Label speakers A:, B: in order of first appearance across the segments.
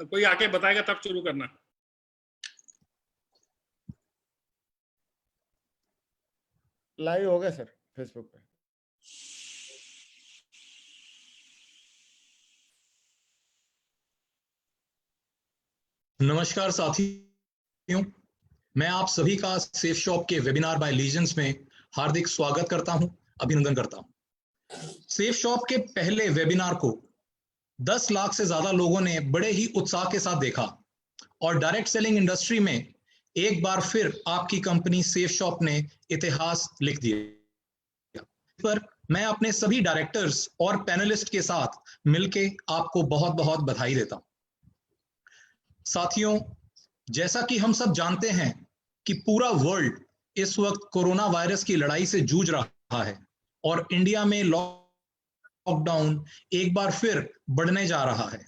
A: कोई आके बताएगा तब शुरू करना।
B: लाइव हो गया सर फेसबुक पे।
C: नमस्कार साथियों, मैं आप सभी का सेफ शॉप के वेबिनार बाय लीजेंड्स में हार्दिक स्वागत करता हूं, अभिनंदन करता हूं। सेफ शॉप के पहले वेबिनार को 10 लाख से ज्यादा लोगों ने बड़े ही उत्साह के साथ देखा और डायरेक्ट सेलिंग इंडस्ट्री में एक बार फिर आपकी कंपनी सेफ शॉप ने इतिहास लिख दिया। पर मैं अपने सभी डायरेक्टर्स और पैनलिस्ट के साथ मिलके आपको बहुत बहुत बधाई देता हूं। साथियों, जैसा कि हम सब जानते हैं कि पूरा वर्ल्ड इस वक्त कोरोना वायरस की लड़ाई से जूझ रहा है और इंडिया में लॉकडाउन एक बार फिर बढ़ने जा रहा है।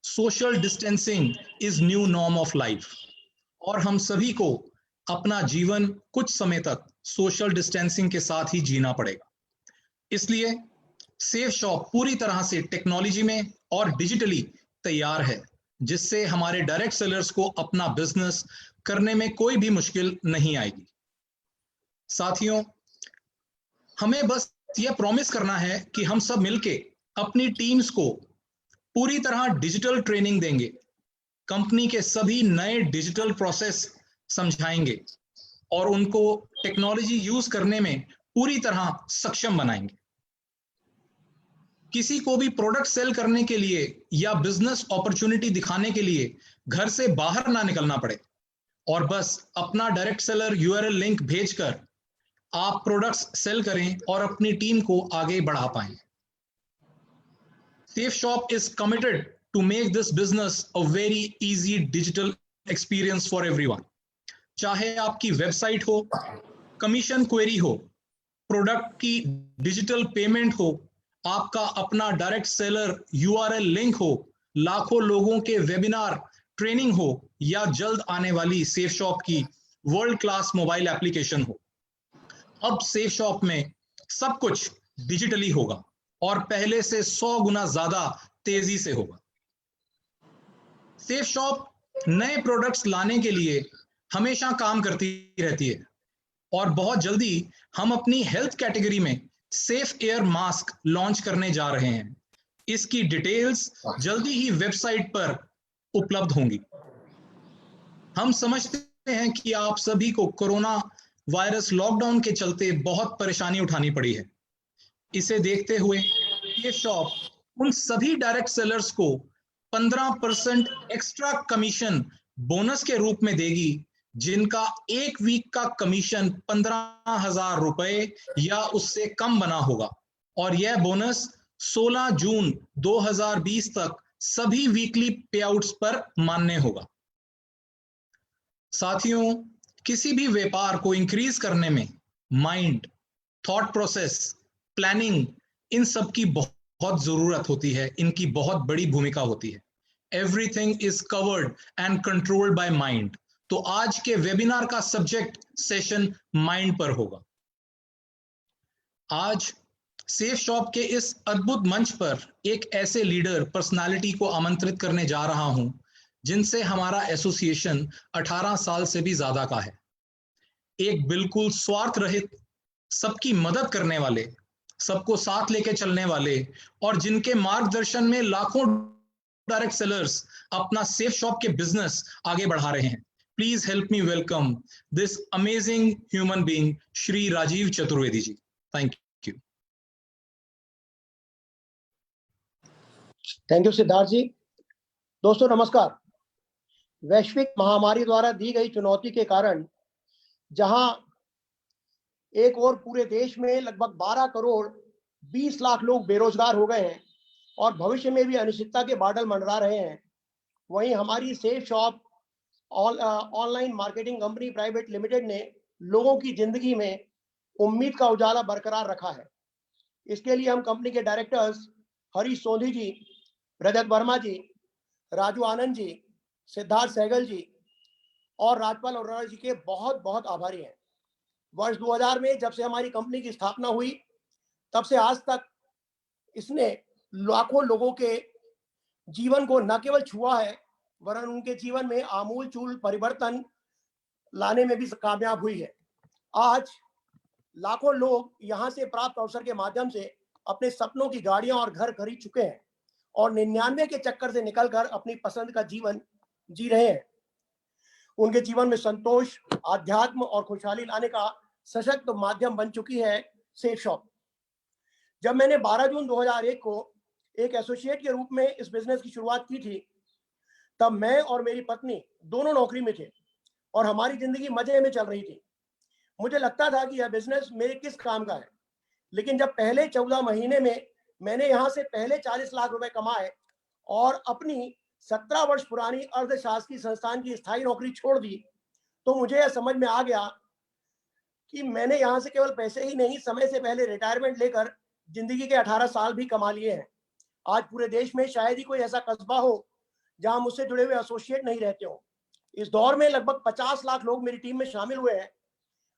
C: Social distancing is new norm of life और हम सभी को अपना जीवन कुछ समय तक सोशल डिस्टेंसिंग के साथ ही जीना पड़ेगा। इसलिए सेफ शॉप पूरी तरह से टेक्नोलॉजी में और डिजिटली तैयार है, जिससे हमारे डायरेक्ट सेलर्स को अपना बिजनेस करने में कोई भी मुश्किल नहीं आएगी। साथियों, हमें बस यह प्रॉमिस करना है कि हम सब मिलके अपनी टीम्स को पूरी तरह डिजिटल ट्रेनिंग देंगे, कंपनी के सभी नए डिजिटल प्रोसेस समझाएंगे और उनको टेक्नोलॉजी यूज करने में पूरी तरह सक्षम बनाएंगे। किसी को भी प्रोडक्ट सेल करने के लिए या बिजनेस अपॉर्चुनिटी दिखाने के लिए घर से बाहर ना निकलना पड़े और बस अपना डायरेक्ट सेलर यूआरएल लिंक भेजकर आप प्रोडक्ट्स सेल करें और अपनी टीम को आगे बढ़ा पाएं। Safe shop is committed to make this business a very easy digital experience for everyone. चाहे आपकी वेबसाइट हो, कमीशन क्वेरी हो, प्रोडक्ट की डिजिटल पेमेंट हो, आपका अपना डायरेक्ट सेलर यूआरएल लिंक हो, लाखों लोगों के वेबिनार ट्रेनिंग हो या जल्द आने वाली सेफ शॉप की वर्ल्ड क्लास मोबाइल एप्लीकेशन हो, अब सेफ शॉप में सब कुछ डिजिटली होगा और पहले से 100 गुना ज्यादा तेजी से होगा। सेफ शॉप नए प्रोडक्ट्स लाने के लिए हमेशा काम करती रहती है और बहुत जल्दी हम अपनी हेल्थ कैटेगरी में सेफ एयर मास्क लॉन्च करने जा रहे हैं। इसकी डिटेल्स जल्दी ही वेबसाइट पर उपलब्ध होंगी। हम समझते हैं कि आप सभी को कोरोना वायरस लॉकडाउन के चलते बहुत परेशानी उठानी पड़ी है। इसे देखते हुए ये शॉप उन सभी डायरेक्ट सेलर्स को 15% एक्स्ट्रा कमीशन बोनस के रूप में देगी जिनका एक वीक का कमीशन 15,000 रुपए या उससे कम बना होगा और यह बोनस 16 जून 2020 तक सभी वीकली पेआउट्स पर मान्य होगा। साथियों, किसी भी व्यापार को इंक्रीज करने में माइंड, थॉट प्रोसेस, प्लानिंग, इन सब की बहुत जरूरत होती है, इनकी बहुत बड़ी भूमिका होती है। Everything is covered and controlled by mind. तो आज के वेबिनार का सब्जेक्ट सेशन माइंड पर होगा। आज सेफ शॉप के इस अद्भुत मंच पर एक ऐसे लीडर पर्सनालिटी को आमंत्रित करने जा रहा हूं जिनसे हमारा एसोसिएशन 18 साल से भी ज्यादा का है। एक बिल्कुल स्वार्थ रहित, सबकी मदद करने वाले, सबको साथ लेके चलने वाले और जिनके मार्गदर्शन में लाखों डायरेक्ट सेलर्स अपना सेफ शॉप के बिजनेस आगे बढ़ा रहे हैं। Please help me welcome this amazing human being, Shri Rajiv Chaturvedi ji. Thank you.
D: Thank you, Siddharth जी। दोस्तों नमस्कार। वैश्विक महामारी द्वारा दी गई चुनौती के कारण जहां एक और पूरे देश में लगभग 12 करोड़ 20 लाख लोग बेरोजगार हो गए हैं और भविष्य में भी अनिश्चितता के बादल मंडरा रहे हैं, वहीं हमारी safe shop online marketing company private limited ने लोगों की जिंदगी में उम्मीद का उजाला बरकरार रखा है। इसके लिए हम कंपनी के डायरेक्टर्स हरीश सोंधी जी, रजत वर्मा जी, राजू आनंद जी, सिद्धार्थ सहगल जी और राजपाल अरोड़ा जी के बहुत बहुत आभारी हैं। वर्ष 2000 में जब से हमारी कंपनी की स्थापना हुई तब से आज तक इसने लाखों लोगों के जीवन को न केवल छुआ है वरन उनके जीवन में आमूल चूल परिवर्तन लाने में भी कामयाब हुई है। आज लाखों लोग यहां से प्राप्त अवसर के माध्यम से अपने सपनों की गाड़ियां और घर खरीद चुके हैं और 99 के चक्कर से निकलकर अपनी पसंद का जीवन जी रहे हैं। उनके जीवन में संतोष, आध्यात्म और खुशहाली लाने का सशक्त माध्यम बन चुकी है सेफ शॉप। जब मैंने 12 जून 2001 को एक एसोसिएट के रूप में इस बिजनेस की शुरुआत की थी, तब मैं और मेरी पत्नी दोनों नौकरी में थे और हमारी जिंदगी मजे में चल रही थी। मुझे लगता था कि यह बिजनेस मेरे किस काम का है, लेकिन जब पहले 14 महीने में मैंने यहां से पहले 40 लाख रुपए कमाए और अपनी 17 वर्ष पुरानी अर्धशासकीय संस्थान की स्थायी नौकरी छोड़ दी, तो मुझे यह समझ में आ गया कि मैंने यहां से केवल पैसे ही नहीं, समय से पहले रिटायरमेंट लेकर जिंदगी के 18 साल भी कमा लिए हैं। आज पूरे देश में शायद ही कोई ऐसा कस्बा हो जहां मुझसे जुड़े हुए एसोसिएट नहीं रहते हो। इस दौर में लगभग 50 लाख लोग मेरी टीम में शामिल हुए हैं।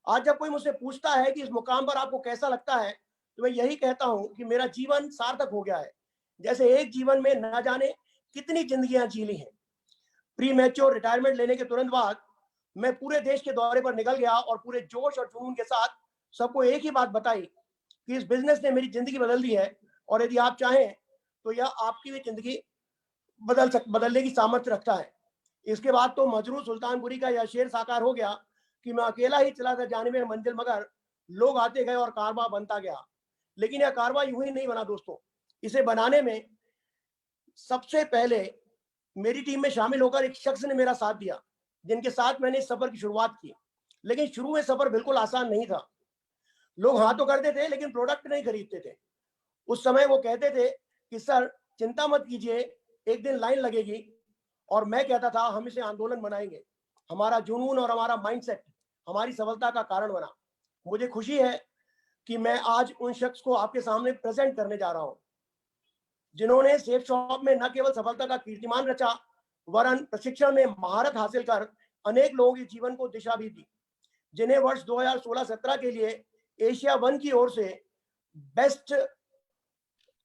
D: आज जब कोई मुझसे पूछता है कि इस मुकाम पर आपको कैसा लगता है, तो मैं यही कहता हूं कि मेरा जीवन सार्थक हो गया है, जैसे एक जीवन में न जाने कितनी जिंदगियां जी ली हैं। प्री मैच्योर रिटायरमेंट लेने के तुरंत बाद मैं पूरे देश के दौरे पर निकल गया और पूरे जोश और जुनून के साथ सबको एक ही बात बताई कि इस बिजनेस ने मेरी जिंदगी बदल दी है और यदि आप चाहें तो यह आपकी भी जिंदगी बदलने की सामर्थ्य रखता है। इसके बाद तो मजरू सुल्तानपुरी का यह शेर साकार हो गया कि मैं अकेला ही चला था जाने में मंजिल, मगर लोग आते गए और कारवा बनता गया। लेकिन यह कारवा यूं ही नहीं बना दोस्तों। इसे बनाने में सबसे पहले मेरी टीम में शामिल होकर एक शख्स ने मेरा साथ दिया, जिनके साथ मैंने इस सफर की शुरुआत की। लेकिन शुरू में सफर बिल्कुल आसान नहीं था। लोग हाँ तो करते थे लेकिन प्रोडक्ट नहीं खरीदते थे। उस समय वो कहते थे कि सर चिंता मत कीजिए, एक दिन लाइन लगेगी। और मैं कहता था हम इसे आंदोलन बनाएंगे। हमारा जुनून और हमारा माइंडसेट हमारी सफलता का कारण बना। मुझे खुशी है कि मैं आज उन शख्स को आपके सामने प्रेजेंट करने जा रहा हूं, जिन्होंने सेफ शॉप में न केवल सफलता का कीर्तिमान रचा, वरन प्रशिक्षण में महारत हासिल कर अनेक लोगों के जीवन को दिशा भी दी, जिन्हें वर्ष 2016-17 के लिए एशिया वन की ओर से बेस्ट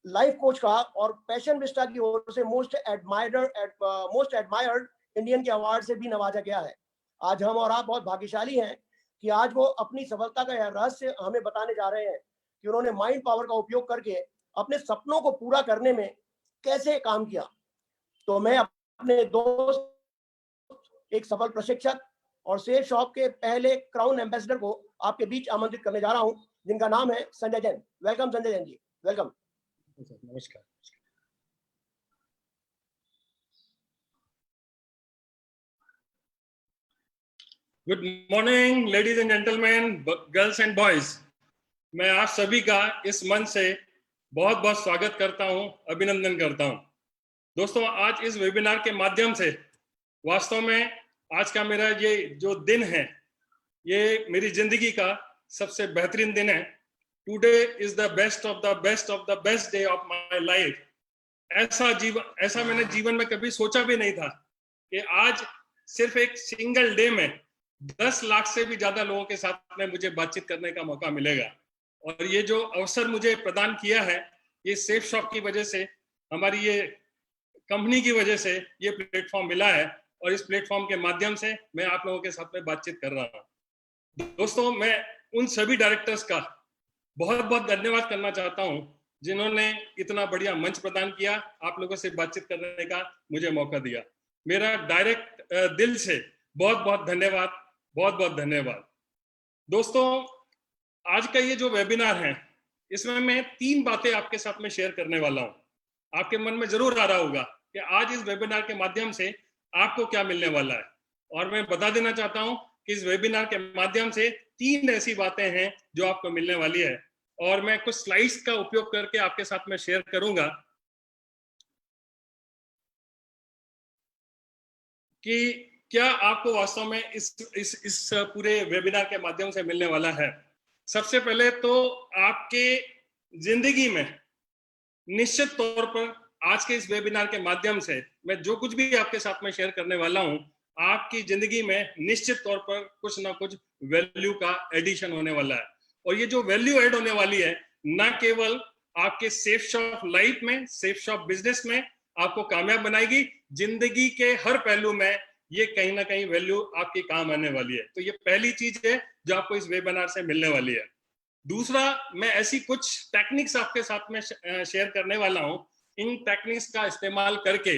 D: लाइफ कोच का और पैशन विस्टा की ओर से मोस्ट एडमायर्ड इंडियन के अवार्ड से भी नवाजा गया है। आज हम और आप बहुत भाग्यशाली हैं कि आज वो अपनी सफलता का यह रहस्य हमें बताने जा रहे हैं कि उन्होंने माइंड पावर का उपयोग करके अपने सपनों को पूरा करने में कैसे काम किया। तो मैं अपने दोस्त, एक सफल प्रशिक्षक और सेफ शॉप के पहले क्राउन एम्बेसडर को आपके बीच आमंत्रित करने जा रहा हूं, जिनका नाम है संजय जैन। Welcome Sanjay Jain ji, welcome.
B: नमस्कार।
A: Good morning ladies and gentleman, girls and boys. मैं आप सभी का इस मंच से बहुत बहुत स्वागत करता हूं, अभिनंदन करता हूं। दोस्तों, आज इस वेबिनार के माध्यम से वास्तव में आज का मेरा ये जो दिन है, ये मेरी जिंदगी का सबसे बेहतरीन दिन है। Today is the best of the best of the best day of my life. ऐसा मैंने जीवन में कभी सोचा भी नहीं था कि आज सिर्फ एक सिंगल डे में 10 लाख से भी ज्यादा लोगों के साथ में मुझे बातचीत करने का मौका मिलेगा। और ये जो अवसर मुझे प्रदान किया है, ये सेफ शॉप की वजह से, हमारी ये कंपनी की वजह से ये प्लेटफॉर्म मिला है और इस प्लेटफॉर्म के माध्यम से मैं आप लोगों के साथ में बातचीत कर रहा हूँ। दोस्तों, मैं उन सभी डायरेक्टर्स का बहुत बहुत धन्यवाद करना चाहता हूं जिन्होंने इतना बढ़िया मंच प्रदान किया, आप लोगों से बातचीत करने का मुझे मौका दिया। मेरा डायरेक्ट दिल से बहुत बहुत धन्यवाद, बहुत बहुत धन्यवाद। दोस्तों, आज का ये जो वेबिनार है, इसमें मैं 3 बातें आपके साथ में शेयर करने वाला हूं। आपके मन में जरूर आ रहा होगा कि आज इस वेबिनार के माध्यम से आपको क्या मिलने वाला है। और मैं बता देना चाहता हूं कि इस वेबिनार के माध्यम से 3 ऐसी बातें हैं जो आपको मिलने वाली है और मैं कुछ स्लाइड्स का उपयोग करके आपके साथ में शेयर करूंगा कि क्या आपको वास्तव में इस पूरे वेबिनार के माध्यम से मिलने वाला है। सबसे पहले तो आपके जिंदगी में निश्चित तौर पर आज के इस वेबिनार के माध्यम से मैं जो कुछ भी आपके साथ में शेयर करने वाला हूं, आपकी जिंदगी में निश्चित तौर पर कुछ ना कुछ वैल्यू का एडिशन होने वाला है। और ये जो वैल्यू ऐड होने वाली है, ना केवल आपके सेफ शॉप लाइफ में, सेफ शॉप बिजनेस में आपको कामयाब बनाएगी, जिंदगी के हर पहलू में ये कहीं ना कहीं वैल्यू आपके काम आने वाली है। तो ये पहली चीज है जो आपको इस वेबिनार से मिलने वाली है। दूसरा, मैं ऐसी कुछ टेक्निक्स आपके साथ में शेयर करने वाला हूं। इन टेक्निक्स का इस्तेमाल करके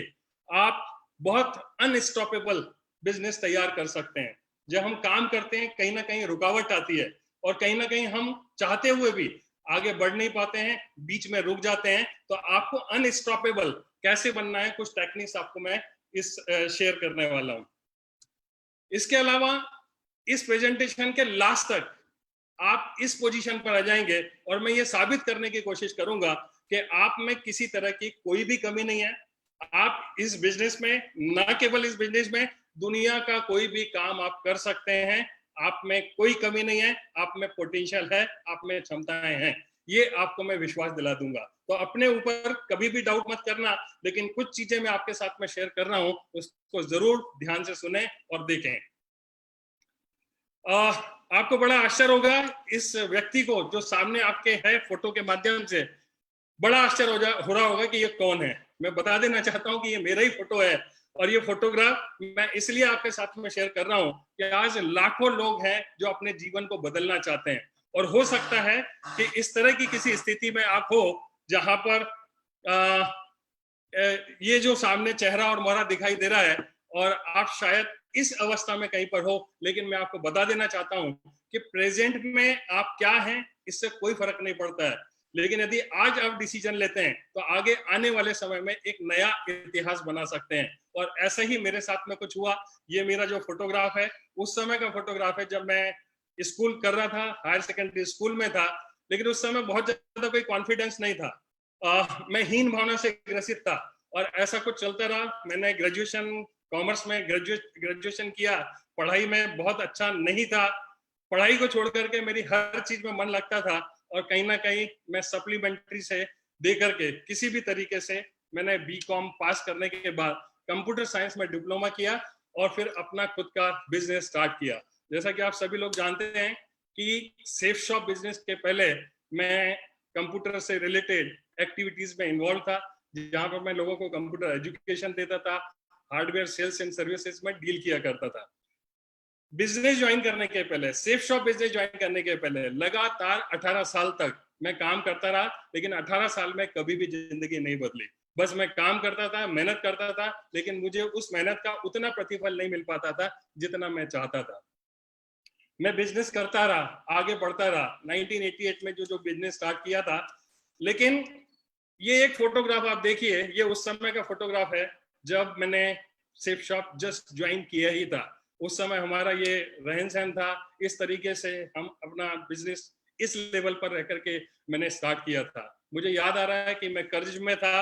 A: आप बहुत अनस्टॉपेबल बिजनेस तैयार कर सकते हैं। जब हम काम करते हैं कहीं ना कहीं रुकावट आती है और कहीं ना कहीं हम चाहते हुए भी आगे बढ़ नहीं पाते हैं, बीच में रुक जाते हैं। तो आपको अनस्टॉपेबल कैसे बनना है, कुछ टेक्निक्स आपको मैं इस शेयर करने वाला हूं। इसके अलावा इस प्रेजेंटेशन के लास्ट तक आप इस पोजीशन पर आ जाएंगे और मैं ये साबित करने की कोशिश करूंगा कि आप में किसी तरह की कोई भी कमी नहीं है। आप इस बिजनेस में, ना केवल इस बिजनेस में, दुनिया का कोई भी काम आप कर सकते हैं। आप में कोई कमी नहीं है, आप में पोटेंशियल है, आप में क्षमताएं हैं। ये आपको मैं विश्वास दिला दूंगा। तो अपने ऊपर कभी भी डाउट मत करना, लेकिन कुछ चीजें मैं आपके साथ में शेयर कर रहा हूं, उसको जरूर ध्यान से सुने और देखें। आपको बड़ा आश्चर्य होगा इस व्यक्ति को जो सामने आपके है फोटो के माध्यम से, बड़ा आश्चर्य हो रहा होगा कि ये कौन है। मैं बता देना चाहता हूं कि ये मेरा ही फोटो है और ये फोटोग्राफ मैं इसलिए आपके साथ में शेयर कर रहा हूं कि आज लाखों लोग हैं जो अपने जीवन को बदलना चाहते हैं। और हो सकता है कि इस तरह की किसी स्थिति में आप हो जहां पर ये जो सामने चेहरा और मोहरा दिखाई दे रहा है और आप शायद इस अवस्था में कहीं पर हो, लेकिन मैं आपको बता देना चाहता हूं कि प्रेजेंट में आप क्या हैं इससे कोई फर्क नहीं पड़ता है। लेकिन यदि आज आप डिसीजन लेते हैं तो आगे आने वाले समय में एक नया इतिहास बना सकते हैं। और ऐसा ही मेरे साथ में कुछ हुआ। ये मेरा जो फोटोग्राफ है उस समय का फोटोग्राफ है जब मैं स्कूल कर रहा था, हायर सेकेंडरी स्कूल में था। लेकिन उस समय बहुत ज्यादा कोई कॉन्फिडेंस नहीं था। मैं हीन भावना से ग्रसित था और ऐसा कुछ चलता रहा। मैंने ग्रेजुएशन कॉमर्स में ग्रेजुएशन किया। पढ़ाई में बहुत अच्छा नहीं था। पढ़ाई को छोड़ करके मेरी हर चीज में मन लगता था और कहीं ना कहीं मैं सप्लीमेंट्री से दे करके किसी भी तरीके से मैंने बीकॉम पास करने के बाद कंप्यूटर साइंस में डिप्लोमा किया और फिर अपना खुद का बिजनेस स्टार्ट किया। जैसा कि आप सभी लोग जानते हैं कि सेफ शॉप बिजनेस के पहले मैं कंप्यूटर से रिलेटेड एक्टिविटीज में इन्वॉल्व था, जहां पर मैं लोगों को कंप्यूटर एजुकेशन देता था, हार्डवेयर सेल्स एंड सर्विसेज में डील किया करता था। बिजनेस ज्वाइन करने के पहले, सेफ शॉप बिजनेस ज्वाइन करने के पहले लगातार 18 साल तक मैं काम करता रहा, लेकिन 18 साल में कभी भी जिंदगी नहीं बदली। बस मैं काम करता था, मेहनत करता था, लेकिन मुझे उस मेहनत का उतना प्रतिफल नहीं मिल पाता था जितना मैं चाहता था। मैं बिजनेस करता रहा, आगे बढ़ता रहा। 1988 में जो बिजनेस स्टार्ट किया था। लेकिन ये एक फोटोग्राफ आप देखिए, ये उस समय का फोटोग्राफ है जब मैंने सेफ शॉप जस्ट ज्वाइन किया ही था। उस समय हमारा ये रहन सहन था, इस तरीके से हम अपना बिजनेस इस लेवल पर रह करके मैंने स्टार्ट किया था। मुझे याद आ रहा है कि मैं कर्ज में था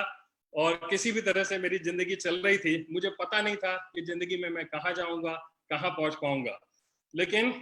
A: और किसी भी तरह से मेरी जिंदगी चल रही थी। मुझे पता नहीं था कि जिंदगी में मैं कहाँ जाऊंगा, कहाँ पहुंच पाऊंगा। लेकिन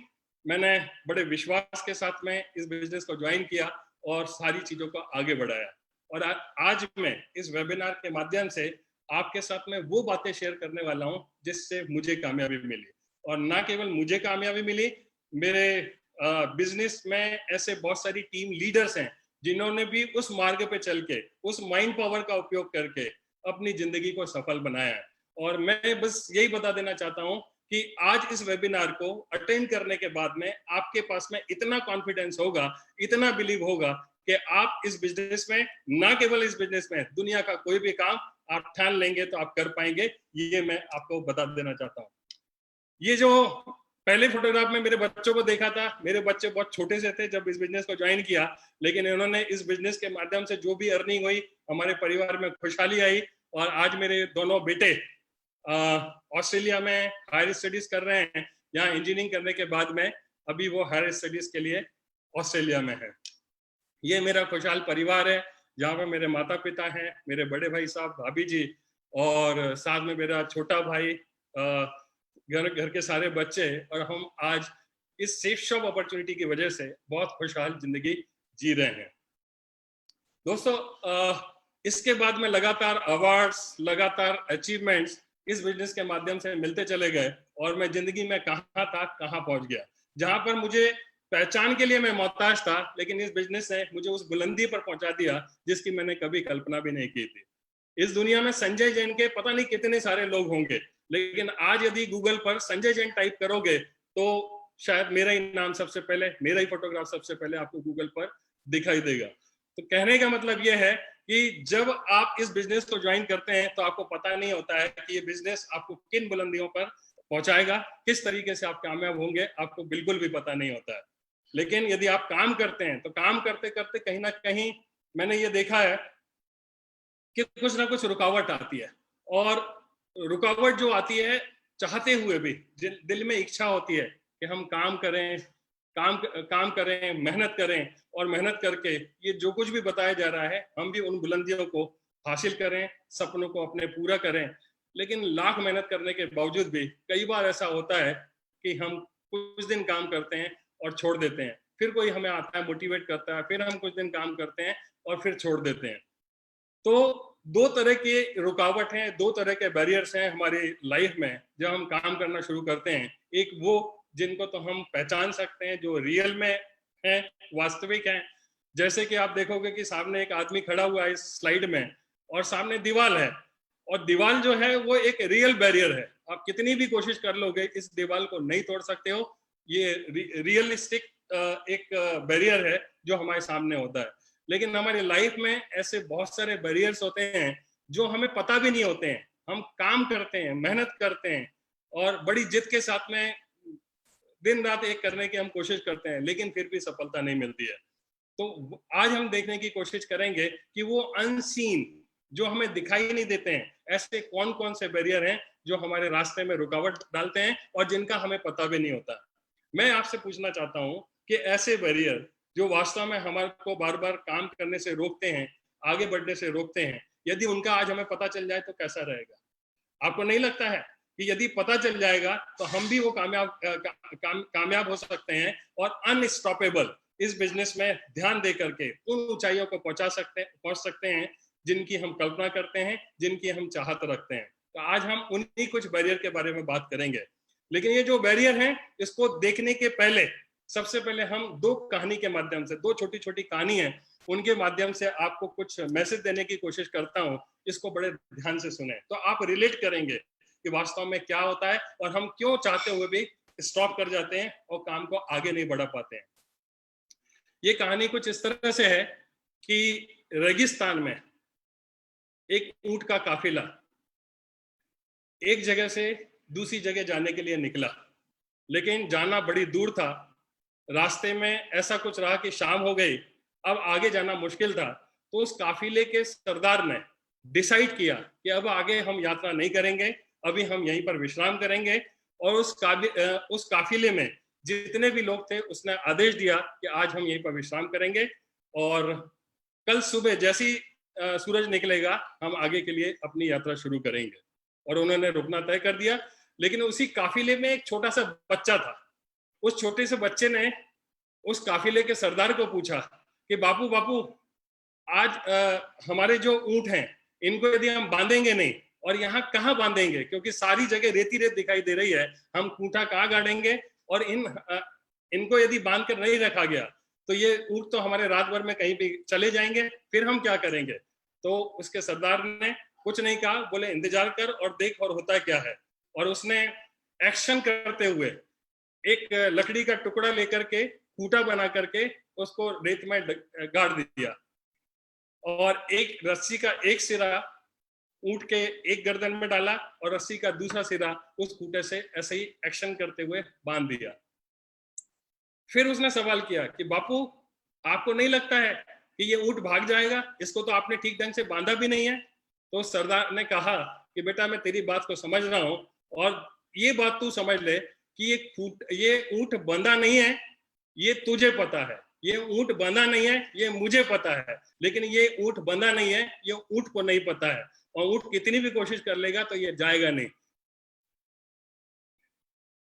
A: मैंने बड़े विश्वास के साथ में इस बिजनेस को ज्वाइन किया और सारी चीजों को आगे बढ़ाया। और आज मैं इस वेबिनार के माध्यम से आपके साथ में वो बातें शेयर करने वाला हूं जिससे मुझे कामयाबी मिली। और ना केवल मुझे कामयाबी मिली, मेरे बिजनेस में ऐसे बहुत सारी टीम लीडर्स हैं जिन्होंने भी उस मार्ग पे चल के, उस माइंड पावर का उपयोग करके अपनी जिंदगी को सफल बनाया है। और मैं बस यही बता देना चाहता हूं कि आज इस वेबिनार को अटेंड करने के बाद में आपके पास में इतना कॉन्फिडेंस होगा, इतना बिलीव होगा कि आप इस बिजनेस में, ना केवल इस बिजनेस में, दुनिया का कोई भी काम आप ठान लेंगे तो आप कर पाएंगे। ये मैं आपको बता देना चाहता हूँ। ये जो पहले फोटोग्राफ में मेरे बच्चों को देखा था, मेरे बच्चे बहुत छोटे से थे जब इस बिजनेस को ज्वाइन किया, लेकिन इन्होंने इस बिजनेस के माध्यम से जो भी अर्निंग हुई, हमारे परिवार में खुशहाली आई। और आज मेरे दोनों बेटे ऑस्ट्रेलिया में हायर स्टडीज कर रहे हैं। यहाँ इंजीनियरिंग करने के बाद में अभी वो हायर स्टडीज के लिए ऑस्ट्रेलिया में है। ये मेरा खुशहाल परिवार है, जहाँ पे मेरे माता पिता हैं, मेरे बड़े भाई साहब, भाभी जी, और साथ में मेरा छोटा भाई, घर के सारे बच्चे। और हम आज इस सेफ शॉप अपॉर्चुनिटी की वजह से बहुत खुशहाल जिंदगी जी रहे हैं। दोस्तों, इसके बाद में लगातार अवार्ड्स, लगातार अचीवमेंट्स इस बिजनेस के माध्यम से मिलते चले गए और मैं जिंदगी में कहाँ था, कहाँ पहुंच गया। जहां पर मुझे पहचान के लिए मैं मोहताज था, लेकिन इस बिजनेस ने मुझे उस बुलंदी पर पहुंचा दिया जिसकी मैंने कभी कल्पना भी नहीं की थी। इस दुनिया में संजय जैन के पता नहीं कितने सारे लोग होंगे, लेकिन आज यदि गूगल पर संजय जैन टाइप करोगे तो शायद मेरा ही नाम सबसे पहले, मेरा ही फोटोग्राफ सबसे पहले आपको गूगल पर दिखाई देगा। तो कहने का मतलब यह है कि जब आप इस बिजनेस को ज्वाइन करते हैं तो आपको पता नहीं होता है कि ये बिजनेस आपको किन बुलंदियों पर पहुंचाएगा, किस तरीके से आप कामयाब होंगे, आपको बिल्कुल भी पता नहीं होता है। लेकिन यदि आप काम करते हैं तो काम करते करते कहीं ना कहीं मैंने ये देखा है कि कुछ ना कुछ रुकावट आती है, और रुकावट जो आती है चाहते हुए भी दिल में इच्छा होती है कि हम काम करें, काम करें, मेहनत करें, और मेहनत करके ये जो कुछ भी बताया जा रहा है हम भी उन बुलंदियों को हासिल करें, सपनों को अपने पूरा करें। लेकिन लाख मेहनत करने के बावजूद भी कई बार ऐसा होता है कि हम कुछ दिन काम करते हैं और छोड़ देते हैं, फिर कोई हमें आता है मोटिवेट करता है, फिर हम कुछ दिन काम करते हैं और फिर छोड़ देते हैं। तो दो तरह के रुकावट हैं, दो तरह के बैरियर्स हैं हमारी लाइफ में जब हम काम करना शुरू करते हैं। एक वो जिनको तो हम पहचान सकते हैं, जो रियल में हैं, वास्तविक हैं। जैसे कि आप देखोगे कि सामने एक आदमी खड़ा हुआ है इस स्लाइड में, और सामने दीवार है, और दीवार जो है वो एक रियल बैरियर है। आप कितनी भी कोशिश कर लोगे इस दीवार को नहीं तोड़ सकते हो। ये रियलिस्टिक एक बैरियर है जो हमारे सामने होता है। लेकिन हमारी लाइफ में ऐसे बहुत सारे बैरियर्स होते हैं जो हमें पता भी नहीं होते हैं। हम काम करते हैं, मेहनत करते हैं, और बड़ी जिद के साथ में दिन रात एक करने की हम कोशिश करते हैं, लेकिन फिर भी सफलता नहीं मिलती है। तो आज हम देखने की कोशिश करेंगे कि वो अनसीन, जो हमें दिखाई नहीं देते हैं, ऐसे कौन कौन से बैरियर हैं जो हमारे रास्ते में रुकावट डालते हैं और जिनका हमें पता भी नहीं होता। मैं आपसे पूछना चाहता हूं कि ऐसे बैरियर जो वास्तव में हमारे को बार बार काम करने से रोकते हैं, आगे बढ़ने से रोकते हैं, यदि उनका आज हमें पता चल जाए तो कैसा रहेगा? आपको नहीं लगता है कि यदि पता चल जाएगा तो हम भी वो कामयाब हो सकते हैं और अनस्टॉपेबल इस बिजनेस में ध्यान दे करके उन ऊंचाइयों को पहुंच सकते हैं जिनकी हम कल्पना करते हैं, जिनकी हम चाहत रखते हैं। तो आज हम उन्हीं कुछ बैरियर के बारे में बात करेंगे। लेकिन ये जो बैरियर हैं, इसको देखने के पहले सबसे पहले हम दो कहानी के माध्यम से, दो छोटी छोटी कहानी है, उनके माध्यम से आपको कुछ मैसेज देने की कोशिश करता हूं। इसको बड़े ध्यान से सुने तो आप रिलेट करेंगे कि वास्तव में क्या होता है और हम क्यों चाहते हुए भी स्टॉप कर जाते हैं और काम को आगे नहीं बढ़ा पाते हैं। ये कहानी कुछ इस तरह से है कि रेगिस्तान में एक ऊंट का काफिला एक जगह से दूसरी जगह जाने के लिए निकला, लेकिन जाना बड़ी दूर था। रास्ते में ऐसा कुछ रहा कि शाम हो गई, अब आगे जाना मुश्किल था। तो उस काफिले के सरदार ने डिसाइड किया कि अब आगे हम यात्रा नहीं करेंगे, अभी हम यहीं पर विश्राम करेंगे। और उस काफिले में जितने भी लोग थे उसने आदेश दिया कि आज हम यहीं पर विश्राम करेंगे और कल सुबह जैसी सूरज निकलेगा हम आगे के लिए अपनी यात्रा शुरू करेंगे। और उन्होंने रुकना तय कर दिया। लेकिन उसी काफिले में एक छोटा सा बच्चा था। उस छोटे से बच्चे ने उस काफिले के सरदार को पूछा कि बापू बापू, आज हमारे जो ऊंट हैं इनको यदि हम बांधेंगे नहीं, और यहाँ कहाँ बांधेंगे, क्योंकि सारी जगह रेती रेत दिखाई दे रही है, हम खूंटा कहाँ गाड़ेंगे, और इनको यदि बांध कर नहीं रखा गया तो ये ऊंट तो हमारे रात भर में कहीं भी चले जाएंगे, फिर हम क्या करेंगे। तो उसके सरदार ने कुछ नहीं कहा, बोले इंतजार कर और देख और होता क्या है। और उसने एक्शन करते हुए एक लकड़ी का टुकड़ा लेकर के खूंटा बना करके उसको रेत में गाड़ दिया, और एक रस्सी का एक सिरा ऊंट के एक गर्दन में डाला और रस्सी का दूसरा सिरा उस खूंटे से ऐसे ही एक्शन करते हुए बांध दिया। फिर उसने सवाल किया कि बापू, आपको नहीं लगता है कि ये ऊंट भाग जाएगा, इसको तो आपने ठीक ढंग से बांधा भी नहीं है। तो सरदार ने कहा कि बेटा मैं तेरी बात को समझ रहा हूं, और ये बात तू समझ ले कि ये ऊंट बंधा नहीं है, ये तुझे पता है। ये ऊंट बंधा नहीं है, ये मुझे पता है। लेकिन ये ऊंट बंधा नहीं है, ये ऊंट को नहीं पता है, और ऊंट कितनी भी कोशिश कर लेगा तो ये जाएगा नहीं।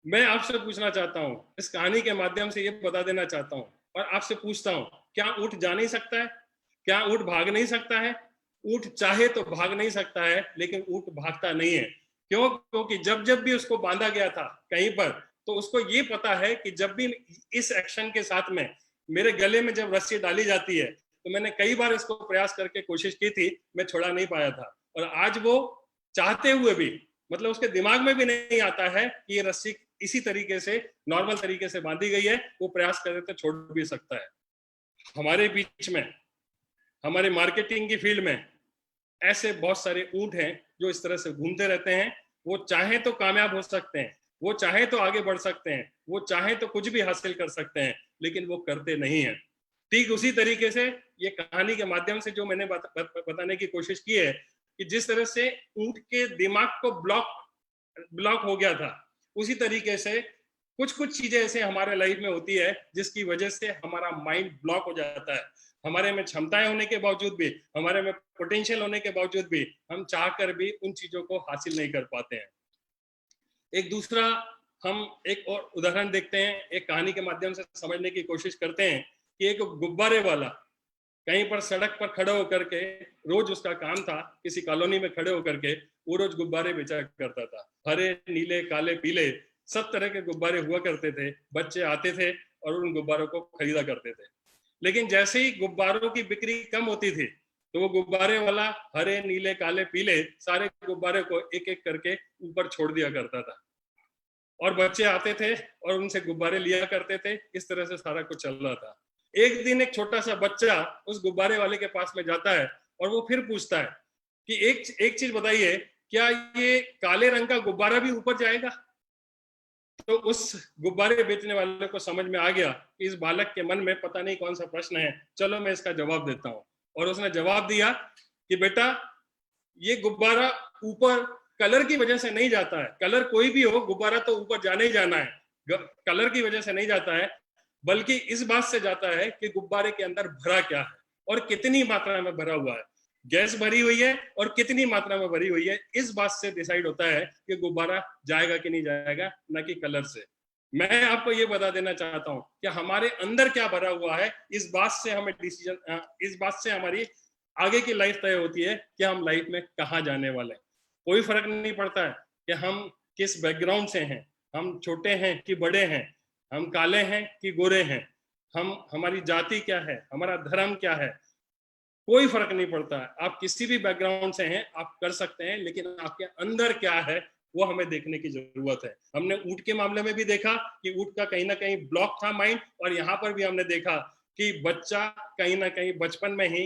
A: मैं आपसे पूछना चाहता हूं, इस कहानी के माध्यम से ये बता देना चाहता हूं और आपसे पूछता हूं, क्या ऊंट जा नहीं सकता है? क्या ऊंट भाग नहीं सकता है? ऊंट चाहे तो भाग नहीं सकता है, लेकिन ऊंट भागता नहीं है। क्यों? क्योंकि जब जब भी उसको बांधा गया था कहीं पर, तो उसको ये पता है कि जब भी इस एक्शन के साथ में मेरे गले में जब रस्सी डाली जाती है तो मैंने कई बार इसको प्रयास करके कोशिश की थी, मैं छुड़ा नहीं पाया था। और आज वो चाहते हुए भी, मतलब उसके दिमाग में भी नहीं आता है कि ये रस्सी इसी तरीके से नॉर्मल तरीके से बांधी गई है, वो प्रयास करे तो छोड़ भी सकता है। हमारे बीच में, हमारे मार्केटिंग की फील्ड में ऐसे बहुत सारे ऊंट हैं जो इस तरह से घूमते रहते हैं। वो चाहे तो कामयाब हो सकते हैं, वो चाहे तो आगे बढ़ सकते हैं, वो चाहे तो कुछ भी हासिल कर सकते हैं, लेकिन वो करते नहीं हैं। ठीक उसी तरीके से ये कहानी के माध्यम से जो मैंने बताने की कोशिश की है कि जिस तरह से ऊंट के दिमाग को ब्लॉक हो गया था, उसी तरीके से कुछ कुछ चीजें ऐसे हमारे लाइफ में होती है जिसकी वजह से हमारा माइंड ब्लॉक हो जाता है। हमारे में क्षमताएं होने के बावजूद भी, हमारे में पोटेंशियल होने के बावजूद भी हम चाहकर भी उन चीजों को हासिल नहीं कर पाते हैं। एक दूसरा, हम एक और उदाहरण देखते हैं, एक कहानी के माध्यम से समझने की कोशिश करते हैं कि एक गुब्बारे वाला कहीं पर सड़क पर खड़े होकर के, रोज उसका काम था किसी कॉलोनी में खड़े होकर के वो रोज गुब्बारे बेचा करता था। हरे, नीले, काले, पीले सब तरह के गुब्बारे हुआ करते थे। बच्चे आते थे और उन गुब्बारों को खरीदा करते थे। लेकिन जैसे ही गुब्बारों की बिक्री कम होती थी तो वो गुब्बारे वाला हरे, नीले, काले, पीले सारे गुब्बारे को एक एक करके ऊपर छोड़ दिया करता था और बच्चे आते थे और उनसे गुब्बारे लिया करते थे। इस तरह से सारा कुछ चल रहा था। एक दिन एक छोटा सा बच्चा उस गुब्बारे वाले के पास में जाता है और वो फिर पूछता है कि एक चीज बताइए, क्या ये काले रंग का गुब्बारा भी ऊपर जाएगा? तो उस गुब्बारे बेचने वाले को समझ में आ गया कि इस बालक के मन में पता नहीं कौन सा प्रश्न है, चलो मैं इसका जवाब देता हूँ। और उसने जवाब दिया कि बेटा, ये गुब्बारा ऊपर कलर की वजह से नहीं जाता है। कलर कोई भी हो, गुब्बारा तो ऊपर जाना ही जाना है। कलर की वजह से नहीं जाता है, बल्कि इस बात से जाता है कि गुब्बारे के अंदर भरा क्या है और कितनी मात्रा में भरा हुआ है। गैस भरी हुई है और कितनी मात्रा में भरी हुई है, इस बात से डिसाइड होता है कि गुब्बारा जाएगा कि नहीं जाएगा, न कि कलर से। मैं आपको ये बता देना चाहता हूं कि हमारे अंदर क्या भरा हुआ है, इस बात से हमें डिसीजन, इस बात से हमारी आगे की लाइफ तय होती है कि हम लाइफ में कहाँ जाने वाले हैं। कोई फर्क नहीं पड़ता है कि हम किस बैकग्राउंड से हैं, हम छोटे हैं कि बड़े हैं, हम काले हैं कि गोरे हैं, हमारी जाति क्या है, हमारा धर्म क्या है, कोई फर्क नहीं पड़ता है। आप किसी भी बैकग्राउंड से हैं, आप कर सकते हैं, लेकिन आपके अंदर क्या है वो हमें देखने की जरूरत है। हमने ऊंट के मामले में भी देखा कि ऊंट का कहीं ना कहीं ब्लॉक था माइंड, और यहाँ पर भी हमने देखा कि बच्चा कहीं ना कहीं बचपन में ही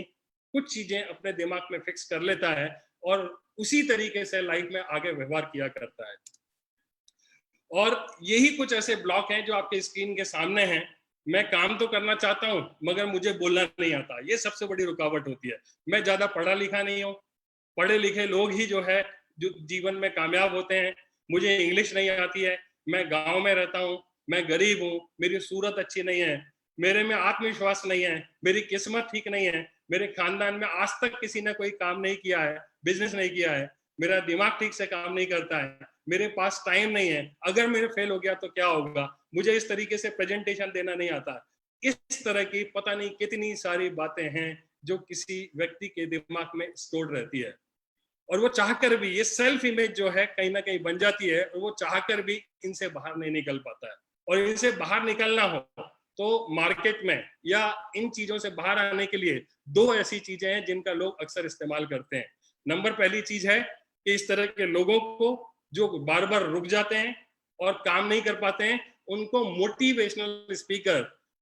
A: कुछ चीजें अपने दिमाग में फिक्स कर लेता है और उसी तरीके से लाइफ में आगे व्यवहार किया करता है। और यही कुछ ऐसे ब्लॉक हैं जो आपके स्क्रीन के सामने हैं। मैं काम तो करना चाहता हूं मगर मुझे बोलना नहीं आता, ये सबसे बड़ी रुकावट होती है। मैं ज्यादा पढ़ा लिखा नहीं हूँ, पढ़े लिखे लोग ही जो है जो जीवन में कामयाब होते हैं। मुझे इंग्लिश नहीं आती है, मैं गांव में रहता हूँ, मैं गरीब हूँ, मेरी सूरत अच्छी नहीं है, मेरे में आत्मविश्वास नहीं है, मेरी किस्मत ठीक नहीं है, मेरे खानदान में आज तक किसी ने कोई काम नहीं किया है, बिजनेस नहीं किया है, मेरा दिमाग ठीक से काम नहीं करता है, मेरे पास टाइम नहीं है, अगर मेरे फेल हो गया तो क्या होगा, मुझे इस तरीके से प्रेजेंटेशन देना नहीं आता। इस तरह की पता नहीं कितनी सारी बातें हैं जो किसी व्यक्ति के दिमाग में स्टोर रहती है, और वो चाहकर भी, ये सेल्फ इमेज जो है कहीं ना कहीं बन जाती है, और वो चाहकर भी इनसे बाहर नहीं निकल पाता है। और इनसे बाहर निकलना हो तो मार्केट में या इन चीजों से बाहर आने के लिए दो ऐसी चीजें हैं जिनका लोग अक्सर इस्तेमाल करते हैं। नंबर पहली चीज है कि इस तरह के लोगों को जो बार बार रुक जाते हैं और काम नहीं कर पाते हैं, उनको मोटिवेशनल स्पीकर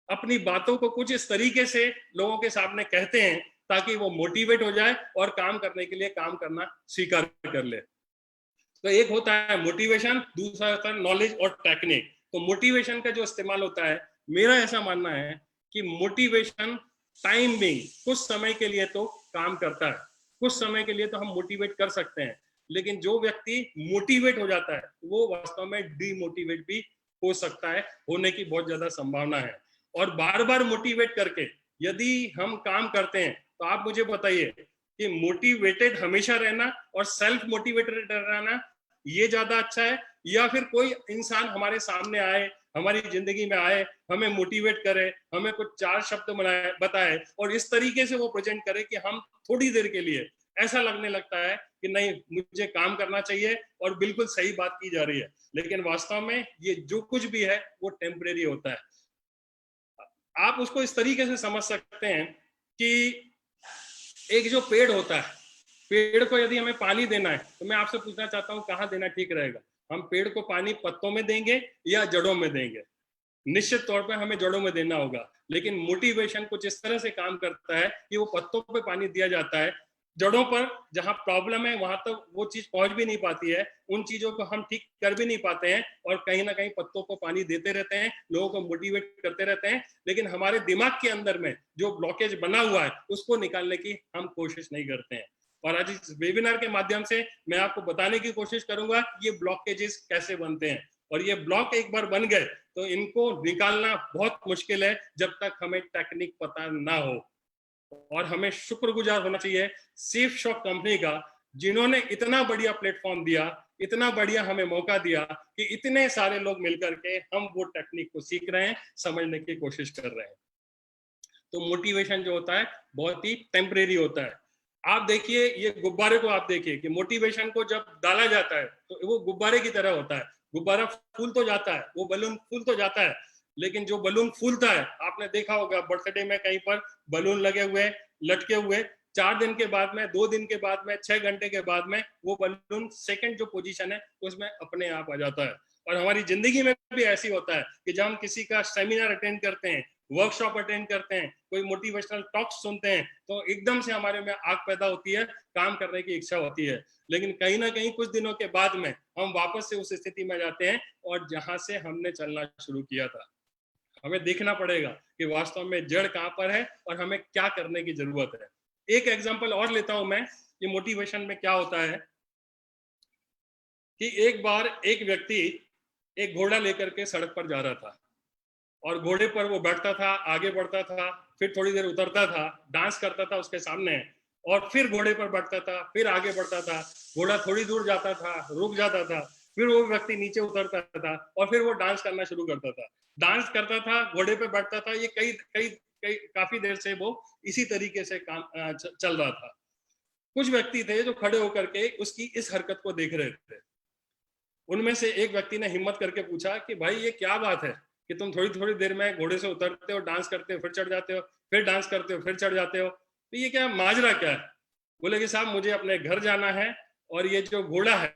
A: अपनी बातों को कुछ इस तरीके से लोगों के सामने कहते हैं ताकि वो मोटिवेट हो जाए और काम करने के लिए काम करना स्वीकार कर ले। तो एक होता है मोटिवेशन, दूसरा होता है नॉलेज और टेक्निक। तो मोटिवेशन का जो इस्तेमाल होता है, मेरा ऐसा मानना है कि मोटिवेशन टाइम बिंग कुछ समय के लिए तो काम करता है, कुछ समय के लिए तो हम मोटिवेट कर सकते हैं, लेकिन जो व्यक्ति मोटिवेट हो जाता है वो वास्तव में डीमोटिवेट भी हो सकता है, होने की बहुत ज्यादा संभावना है। और बार बार मोटिवेट करके यदि हम काम करते हैं तो आप मुझे बताइए कि मोटिवेटेड हमेशा रहना और सेल्फ मोटिवेटेड रहना ये ज्यादा अच्छा है, या फिर कोई इंसान हमारे सामने आए, हमारी जिंदगी में आए, हमें मोटिवेट करे, हमें कुछ चार शब्द बताए और इस तरीके से वो प्रेजेंट करे कि हम थोड़ी देर के लिए ऐसा लगने लगता है कि नहीं मुझे काम करना चाहिए और बिल्कुल सही बात की जा रही है, लेकिन वास्तव में ये जो कुछ भी है वो टेम्परेरी होता है। आप उसको इस तरीके से समझ सकते हैं कि एक जो पेड़ होता है, पेड़ को यदि हमें पानी देना है तो मैं आपसे पूछना चाहता हूँ कहाँ देना ठीक रहेगा? हम पेड़ को पानी पत्तों में देंगे या जड़ों में देंगे? निश्चित तौर पे हमें जड़ों में देना होगा, लेकिन मोटिवेशन कुछ इस तरह से काम करता है कि वो पत्तों पे पानी दिया जाता है, जड़ों पर जहां प्रॉब्लम है वहां तक वो चीज पहुंच भी नहीं पाती है, उन चीजों को हम ठीक कर भी नहीं पाते हैं, और कहीं ना कहीं पत्तों को पानी देते रहते हैं, लोगों को मोटिवेट करते रहते हैं, लेकिन हमारे दिमाग के अंदर में जो ब्लॉकेज बना हुआ है उसको निकालने की हम कोशिश नहीं करते हैं। और आज इस वेबिनार के माध्यम से मैं आपको बताने की कोशिश करूंगा कि ये ब्लॉकेजेस कैसे बनते हैं, और ये ब्लॉक एक बार बन गए तो इनको निकालना बहुत मुश्किल है जब तक हमें टेक्निक पता ना हो। और हमें शुक्रगुजार होना चाहिए सेफ शॉप कंपनी का, जिन्होंने इतना बढ़िया प्लेटफॉर्म दिया, इतना बढ़िया हमें मौका दिया कि इतने सारे लोग मिलकर के हम वो टेक्निक को सीख रहे हैं, समझने की कोशिश कर रहे हैं। तो मोटिवेशन जो होता है बहुत ही टेम्परेरी होता है। आप देखिए ये गुब्बारे को, आप देखिए कि मोटिवेशन को जब डाला जाता है तो वो गुब्बारे की तरह होता है, गुब्बारा फूल तो जाता है, वो बलून फूल तो जाता है, लेकिन जो बलून फूलता है, आपने देखा होगा बर्थडे में कहीं पर बलून लगे हुए, लटके हुए, 4 दिन के बाद में, 2 दिन के बाद में, 6 घंटे के बाद में वो बलून सेकंड जो पोजीशन है उसमें अपने आप आ जाता है। और हमारी जिंदगी में भी ऐसी होता है कि जब हम किसी का सेमिनार अटेंड करते हैं, वर्कशॉप अटेंड करते हैं, कोई मोटिवेशनल टॉक्स सुनते हैं, तो एकदम से हमारे में आग पैदा होती है, काम करने की इच्छा होती है, लेकिन कहीं ना कहीं कुछ दिनों के बाद में हम वापस से उस स्थिति में जाते हैं और जहां से हमने चलना शुरू किया था। हमें देखना पड़ेगा कि वास्तव में जड़ कहां पर है और हमें क्या करने की जरूरत है। एक एग्जांपल और लेता हूं मैं, ये मोटिवेशन में क्या होता है कि एक बार एक व्यक्ति एक घोड़ा लेकर के सड़क पर जा रहा था, और घोड़े पर वो बैठता था, आगे बढ़ता था, फिर थोड़ी देर उतरता था, डांस करता था उसके सामने, और फिर घोड़े पर बैठता था, फिर आगे बढ़ता था, घोड़ा थोड़ी दूर जाता था, रुक जाता था, फिर वो व्यक्ति नीचे उतरता था और फिर वो डांस करना शुरू करता था, डांस करता था, घोड़े पे बैठता था। ये कई कई कई काफी देर से वो इसी तरीके से काम चल रहा था। कुछ व्यक्ति थे जो खड़े होकर के उसकी इस हरकत को देख रहे थे। उनमें से एक व्यक्ति ने हिम्मत करके पूछा कि भाई ये क्या बात है कि तुम थोड़ी थोड़ी देर में घोड़े से उतरते हो, डांस करते हो, फिर चढ़ जाते हो, फिर डांस करते हो, फिर चढ़ जाते हो, तो ये क्या माजरा क्या है? बोले कि साहब मुझे अपने घर जाना है, और ये जो घोड़ा है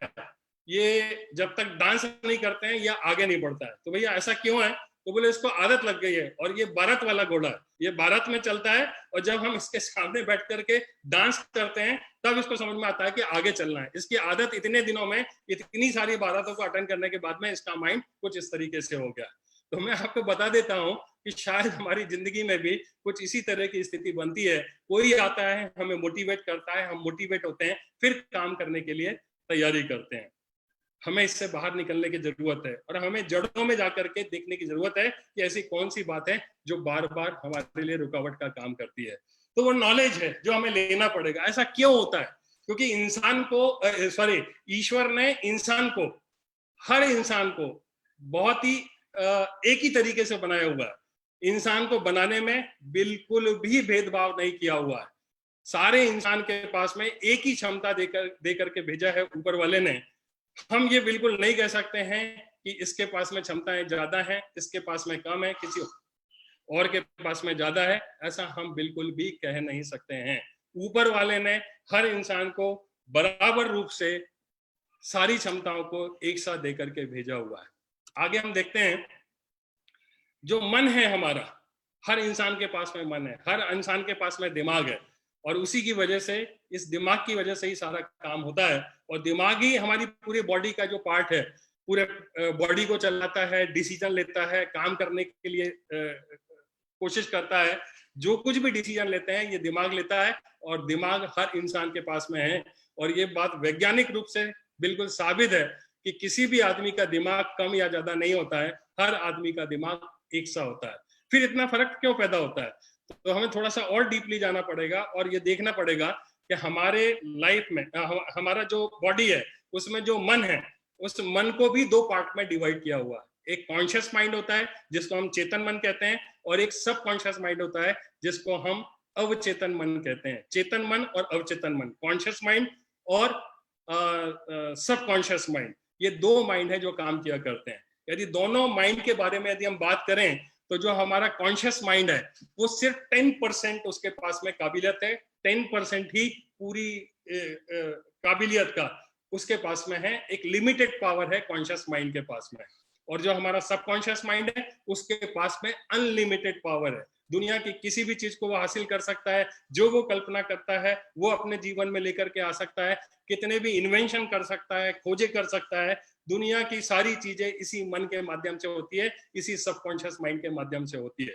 A: ये जब तक डांस नहीं करते हैं या आगे नहीं बढ़ता है। तो भैया ऐसा क्यों है? तो बोले इसको आदत लग गई है, और ये भारत वाला घोड़ा है, ये भारत में चलता है, और जब हम इसके सामने बैठ करके डांस करते हैं तब इसको समझ में आता है कि आगे चलना है। इसकी आदत इतने दिनों में, इतनी सारी भारतों को अटेंड करने के बाद में इसका माइंड कुछ इस तरीके से हो गया। तो मैं आपको बता देता हूं कि शायद हमारी जिंदगी में भी कुछ इसी तरह की स्थिति बनती है। कोई आता है, हमें मोटिवेट करता है, हम मोटिवेट होते हैं, फिर काम करने के लिए तैयारी करते हैं। हमें इससे बाहर निकलने की जरूरत है, और हमें जड़ों में जाकर के देखने की जरूरत है कि ऐसी कौन सी बात है जो बार बार हमारे लिए रुकावट का काम करती है। तो वो नॉलेज है जो हमें लेना पड़ेगा। ऐसा क्यों होता है? क्योंकि इंसान को ईश्वर ने इंसान को, हर इंसान को बहुत ही एक ही तरीके से बनाया हुआ है। इंसान को बनाने में बिल्कुल भी भेदभाव नहीं किया हुआ है। सारे इंसान के पास में एक ही क्षमता देकर के भेजा है ऊपर वाले ने। हम ये बिल्कुल नहीं कह सकते हैं कि इसके पास में क्षमताएं ज्यादा हैं, इसके पास में कम है, किसी और के पास में ज्यादा है, ऐसा हम बिल्कुल भी कह नहीं सकते हैं। ऊपर वाले ने हर इंसान को बराबर रूप से सारी क्षमताओं को एक साथ देकर के भेजा हुआ है। आगे हम देखते हैं, जो मन है हमारा, हर इंसान के पास में मन है, हर इंसान के पास में दिमाग है, और उसी की वजह से, इस दिमाग की वजह से ही सारा काम होता है। और दिमाग ही हमारी पूरी बॉडी का जो पार्ट है, पूरे बॉडी को चलाता है, डिसीजन लेता है, काम करने के लिए कोशिश करता है। जो कुछ भी डिसीजन लेते हैं ये दिमाग लेता है, और दिमाग हर इंसान के पास में है। और ये बात वैज्ञानिक रूप से बिल्कुल साबित है कि किसी भी आदमी का दिमाग कम या ज्यादा नहीं होता है, हर आदमी का दिमाग एक सा होता है। फिर इतना फर्क क्यों पैदा होता है? तो हमें थोड़ा सा और डीपली जाना पड़ेगा और ये देखना पड़ेगा कि हमारे लाइफ में हमारा जो बॉडी है उसमें जो मन है, उस मन को भी 2 पार्ट में डिवाइड किया हुआ है। एक कॉन्शियस माइंड होता है जिसको हम चेतन मन कहते हैं, और एक सब कॉन्शियस माइंड होता है जिसको हम अवचेतन मन कहते हैं। चेतन मन और अवचेतन मन, कॉन्शियस माइंड और सब कॉन्शियस माइंड, ये 2 माइंड है जो काम किया करते हैं। यदि दोनों माइंड के बारे में यदि हम बात करें तो जो हमारा कॉन्शियस माइंड है वो सिर्फ 10% उसके पास में काबिलियत है, 10% ही पूरी काबिलियत का उसके पास में है। एक लिमिटेड पावर है कॉन्शियस माइंड के पास में। और जो हमारा सबकॉन्शियस माइंड है उसके पास में अनलिमिटेड पावर है। दुनिया की किसी भी चीज को वो हासिल कर सकता है, जो वो कल्पना करता है वो अपने जीवन में लेकर के आ सकता है, कितने भी इन्वेंशन कर सकता है, खोजे कर सकता है। दुनिया की सारी चीजें इसी मन के माध्यम से होती है, इसी सबकॉन्शियस माइंड के माध्यम से होती है।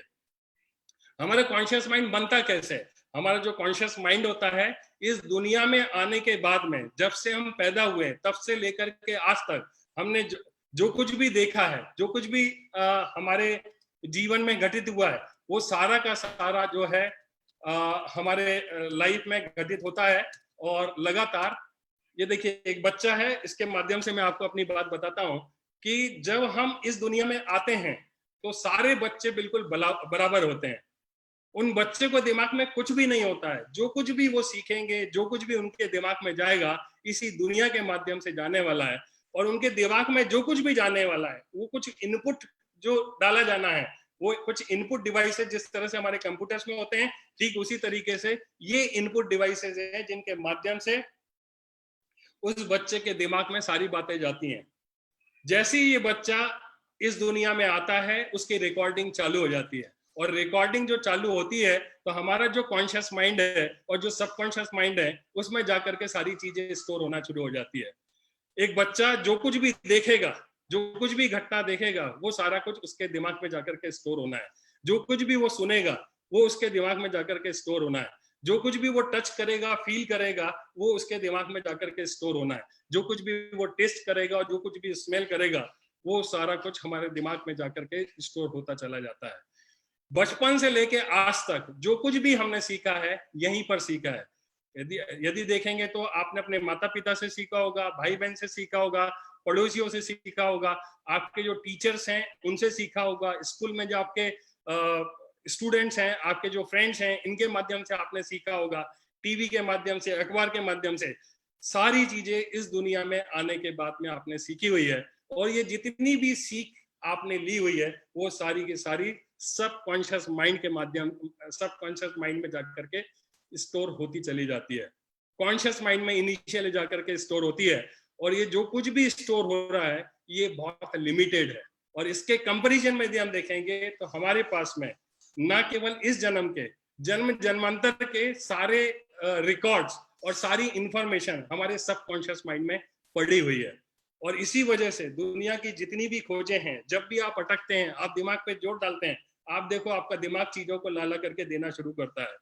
A: हमारा कॉन्शियस माइंड बनता कैसे है? हमारा जो कॉन्शियस माइंड होता है इस दुनिया में आने के बाद में, जब से हम पैदा हुए तब से लेकर के आज तक हमने जो कुछ भी देखा है, जो कुछ भी हमारे जीवन में घटित हुआ है, वो सारा का सारा जो है हमारे लाइफ में घटित होता है। और लगातार ये देखिए, एक बच्चा है, इसके माध्यम से मैं आपको अपनी बात बताता हूं कि जब हम इस दुनिया में आते हैं तो सारे बच्चे बिल्कुल बराबर होते हैं। उन बच्चे को दिमाग में कुछ भी नहीं होता है, जो कुछ भी वो सीखेंगे, जो कुछ भी उनके दिमाग में जाएगा इसी दुनिया के माध्यम से जाने वाला है। और उनके दिमाग में जो कुछ भी जाने वाला है वो कुछ इनपुट जो डाला जाना है, वो कुछ इनपुट डिवाइसेस जिस तरह से हमारे कंप्यूटर्स में होते हैं, ठीक उसी तरीके से ये इनपुट डिवाइसेस हैं जिनके माध्यम से उस बच्चे के दिमाग में सारी बातें जाती हैं। जैसे ही ये बच्चा इस दुनिया में आता है उसकी रिकॉर्डिंग चालू हो जाती है। और रिकॉर्डिंग जो चालू होती है तो हमारा जो कॉन्शियस माइंड है और जो सबकॉन्शियस माइंड है उसमें जाकर के सारी चीजें स्टोर होना शुरू हो जाती है। एक बच्चा जो कुछ भी देखेगा, जो कुछ भी घटना देखेगा, वो सारा कुछ उसके दिमाग में जाकर के स्टोर होना है। जो कुछ भी वो सुनेगा वो उसके दिमाग में जाकर के स्टोर होना है। जो कुछ भी वो टच करेगा, फील करेगा, वो उसके दिमाग में जाकर के स्टोर होना है। जो कुछ भी वो टेस्ट करेगा और जो कुछ भी स्मेल करेगा, वो सारा कुछ हमारे दिमाग में जाकर के स्टोर होता चला जाता है। बचपन से लेके आज तक जो कुछ भी हमने सीखा है यहीं पर सीखा है। यदि देखेंगे तो आपने अपने माता पिता से सीखा होगा, भाई बहन से सीखा होगा, पड़ोसियों से सीखा होगा, आपके जो टीचर्स हैं उनसे सीखा होगा, स्कूल में जो आपके स्टूडेंट्स हैं, आपके जो फ्रेंड्स हैं, इनके माध्यम से आपने सीखा होगा, टीवी के माध्यम से, अखबार के माध्यम से। सारी चीजें इस दुनिया में आने के बाद में आपने सीखी हुई है। और ये जितनी भी सीख आपने ली हुई है वो सारी की सारी सबकॉन्शियस माइंड के माध्यम, सबकॉन्शियस माइंड में जाकर के स्टोर होती चली जाती है। कॉन्शियस माइंड में इनिशियली जाकर के स्टोर होती है। और ये जो कुछ भी स्टोर हो रहा है ये बहुत लिमिटेड है। और इसके कंपैरिजन में यदि हम देखेंगे तो हमारे पास में न केवल इस जन्म के, जन्म जन्मांतर के सारे रिकॉर्ड्स और सारी इंफॉर्मेशन हमारे सबकॉन्शियस माइंड में पड़ी हुई है। और इसी वजह से दुनिया की जितनी भी खोजें हैं, जब भी आप अटकते हैं, आप दिमाग पे जोर डालते हैं, आप देखो आपका दिमाग चीजों को लाला करके देना शुरू करता है।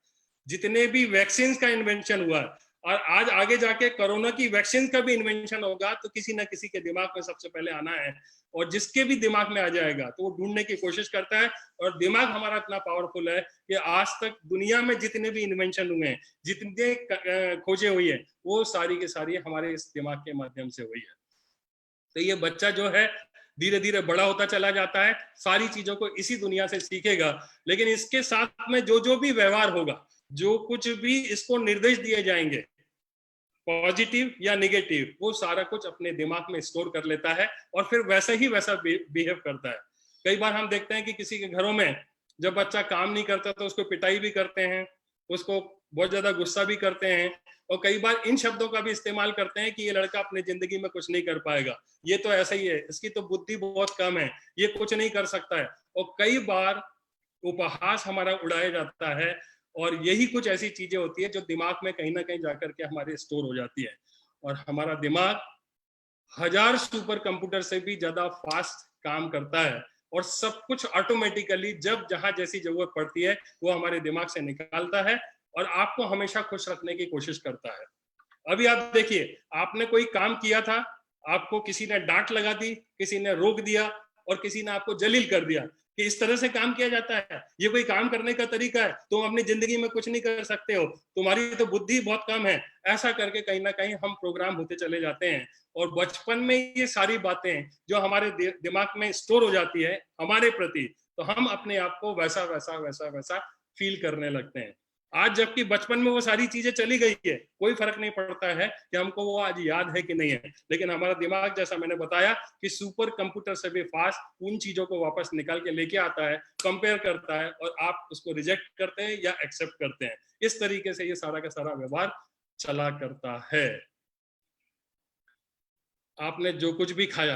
A: जितने भी वैक्सीन का इन्वेंशन हुआ और आज आगे जाके कोरोना की वैक्सीन का भी इन्वेंशन होगा तो किसी न किसी के दिमाग में सबसे पहले आना है। और जिसके भी दिमाग में आ जाएगा तो वो ढूंढने की कोशिश करता है। और दिमाग हमारा इतना पावरफुल है कि आज तक दुनिया में जितने भी इन्वेंशन हुए हैं, जितने खोजे हुई है, वो सारी की सारी हमारे इस दिमाग के माध्यम से हुई है। तो ये बच्चा जो है धीरे धीरे बड़ा होता चला जाता है, सारी चीजों को इसी दुनिया से सीखेगा। लेकिन इसके साथ में जो भी व्यवहार होगा, जो कुछ भी इसको निर्देश दिए जाएंगे, पॉजिटिव या नेगेटिव, वो सारा कुछ अपने दिमाग में स्टोर कर लेता है और फिर वैसा ही वैसा बिहेव करता है। कई बार हम देखते हैं कि किसी के घरों में जब बच्चा काम नहीं करता तो उसको पिटाई भी करते हैं, उसको बहुत ज्यादा गुस्सा भी करते हैं। और कई बार इन शब्दों का भी इस्तेमाल करते हैं कि ये लड़का अपने जिंदगी में कुछ नहीं कर पाएगा, ये तो ऐसा ही है, इसकी तो बुद्धि बहुत कम है, ये कुछ नहीं कर सकता है। और कई बार उपहास हमारा उड़ाया जाता है। और यही कुछ ऐसी चीजें होती है जो दिमाग में कहीं ना कहीं जाकर के हमारे स्टोर हो जाती है। और हमारा दिमाग 1000 सुपर कंप्यूटर से भी ज्यादा फास्ट काम करता है और सब कुछ ऑटोमेटिकली जब जहां जैसी जरूरत पड़ती है वो हमारे दिमाग से निकालता है और आपको हमेशा खुश रखने की कोशिश करता है। अभी आप देखिए, आपने कोई काम किया था, आपको किसी ने डांट लगा दी, किसी ने रोक दिया और किसी ने आपको जलील कर दिया कि इस तरह से काम किया जाता है, ये कोई काम करने का तरीका है, तुम अपनी जिंदगी में कुछ नहीं कर सकते हो, तुम्हारी तो बुद्धि बहुत कम है। ऐसा करके कहीं ना कहीं हम प्रोग्राम होते चले जाते हैं। और बचपन में ये सारी बातें जो हमारे दिमाग में स्टोर हो जाती है हमारे प्रति, तो हम अपने आप को वैसा वैसा वैसा वैसा फील करने लगते हैं। आज जबकि बचपन में वो सारी चीजें चली गई है, कोई फर्क नहीं पड़ता है कि हमको वो आज याद है कि नहीं है, लेकिन हमारा दिमाग, जैसा मैंने बताया कि सुपर कंप्यूटर से भी फास्ट उन चीजों को वापस निकाल के लेके आता है, कंपेयर करता है, और आप उसको रिजेक्ट करते हैं या एक्सेप्ट करते हैं। इस तरीके से ये सारा का सारा व्यवहार चला करता है। आपने जो कुछ भी खाया,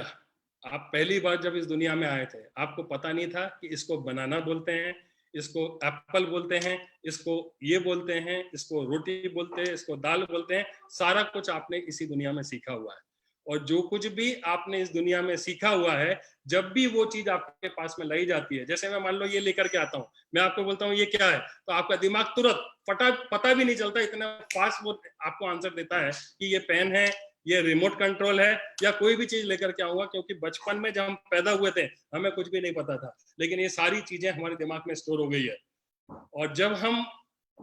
A: आप पहली बार जब इस दुनिया में आए थे, आपको पता नहीं था कि इसको बनाना बोलते हैं, इसको एप्पल बोलते हैं, इसको ये बोलते हैं, इसको रोटी बोलते हैं, इसको दाल बोलते हैं। सारा कुछ आपने इसी दुनिया में सीखा हुआ है, और जो कुछ भी आपने इस दुनिया में सीखा हुआ है, जब भी वो चीज आपके पास में लाई जाती है, जैसे मैं मान लो ये लेकर के आता हूँ, मैं आपको बोलता हूँ ये क्या है, तो आपका दिमाग तुरंत पता भी नहीं चलता, इतना फास्ट वो आपको आंसर देता है कि ये पेन है, ये रिमोट कंट्रोल है, या कोई भी चीज लेकर के आऊंगा। क्योंकि बचपन में जब हम पैदा हुए थे, हमें कुछ भी नहीं पता था, लेकिन ये सारी चीजें हमारे दिमाग में स्टोर हो गई है, और जब हम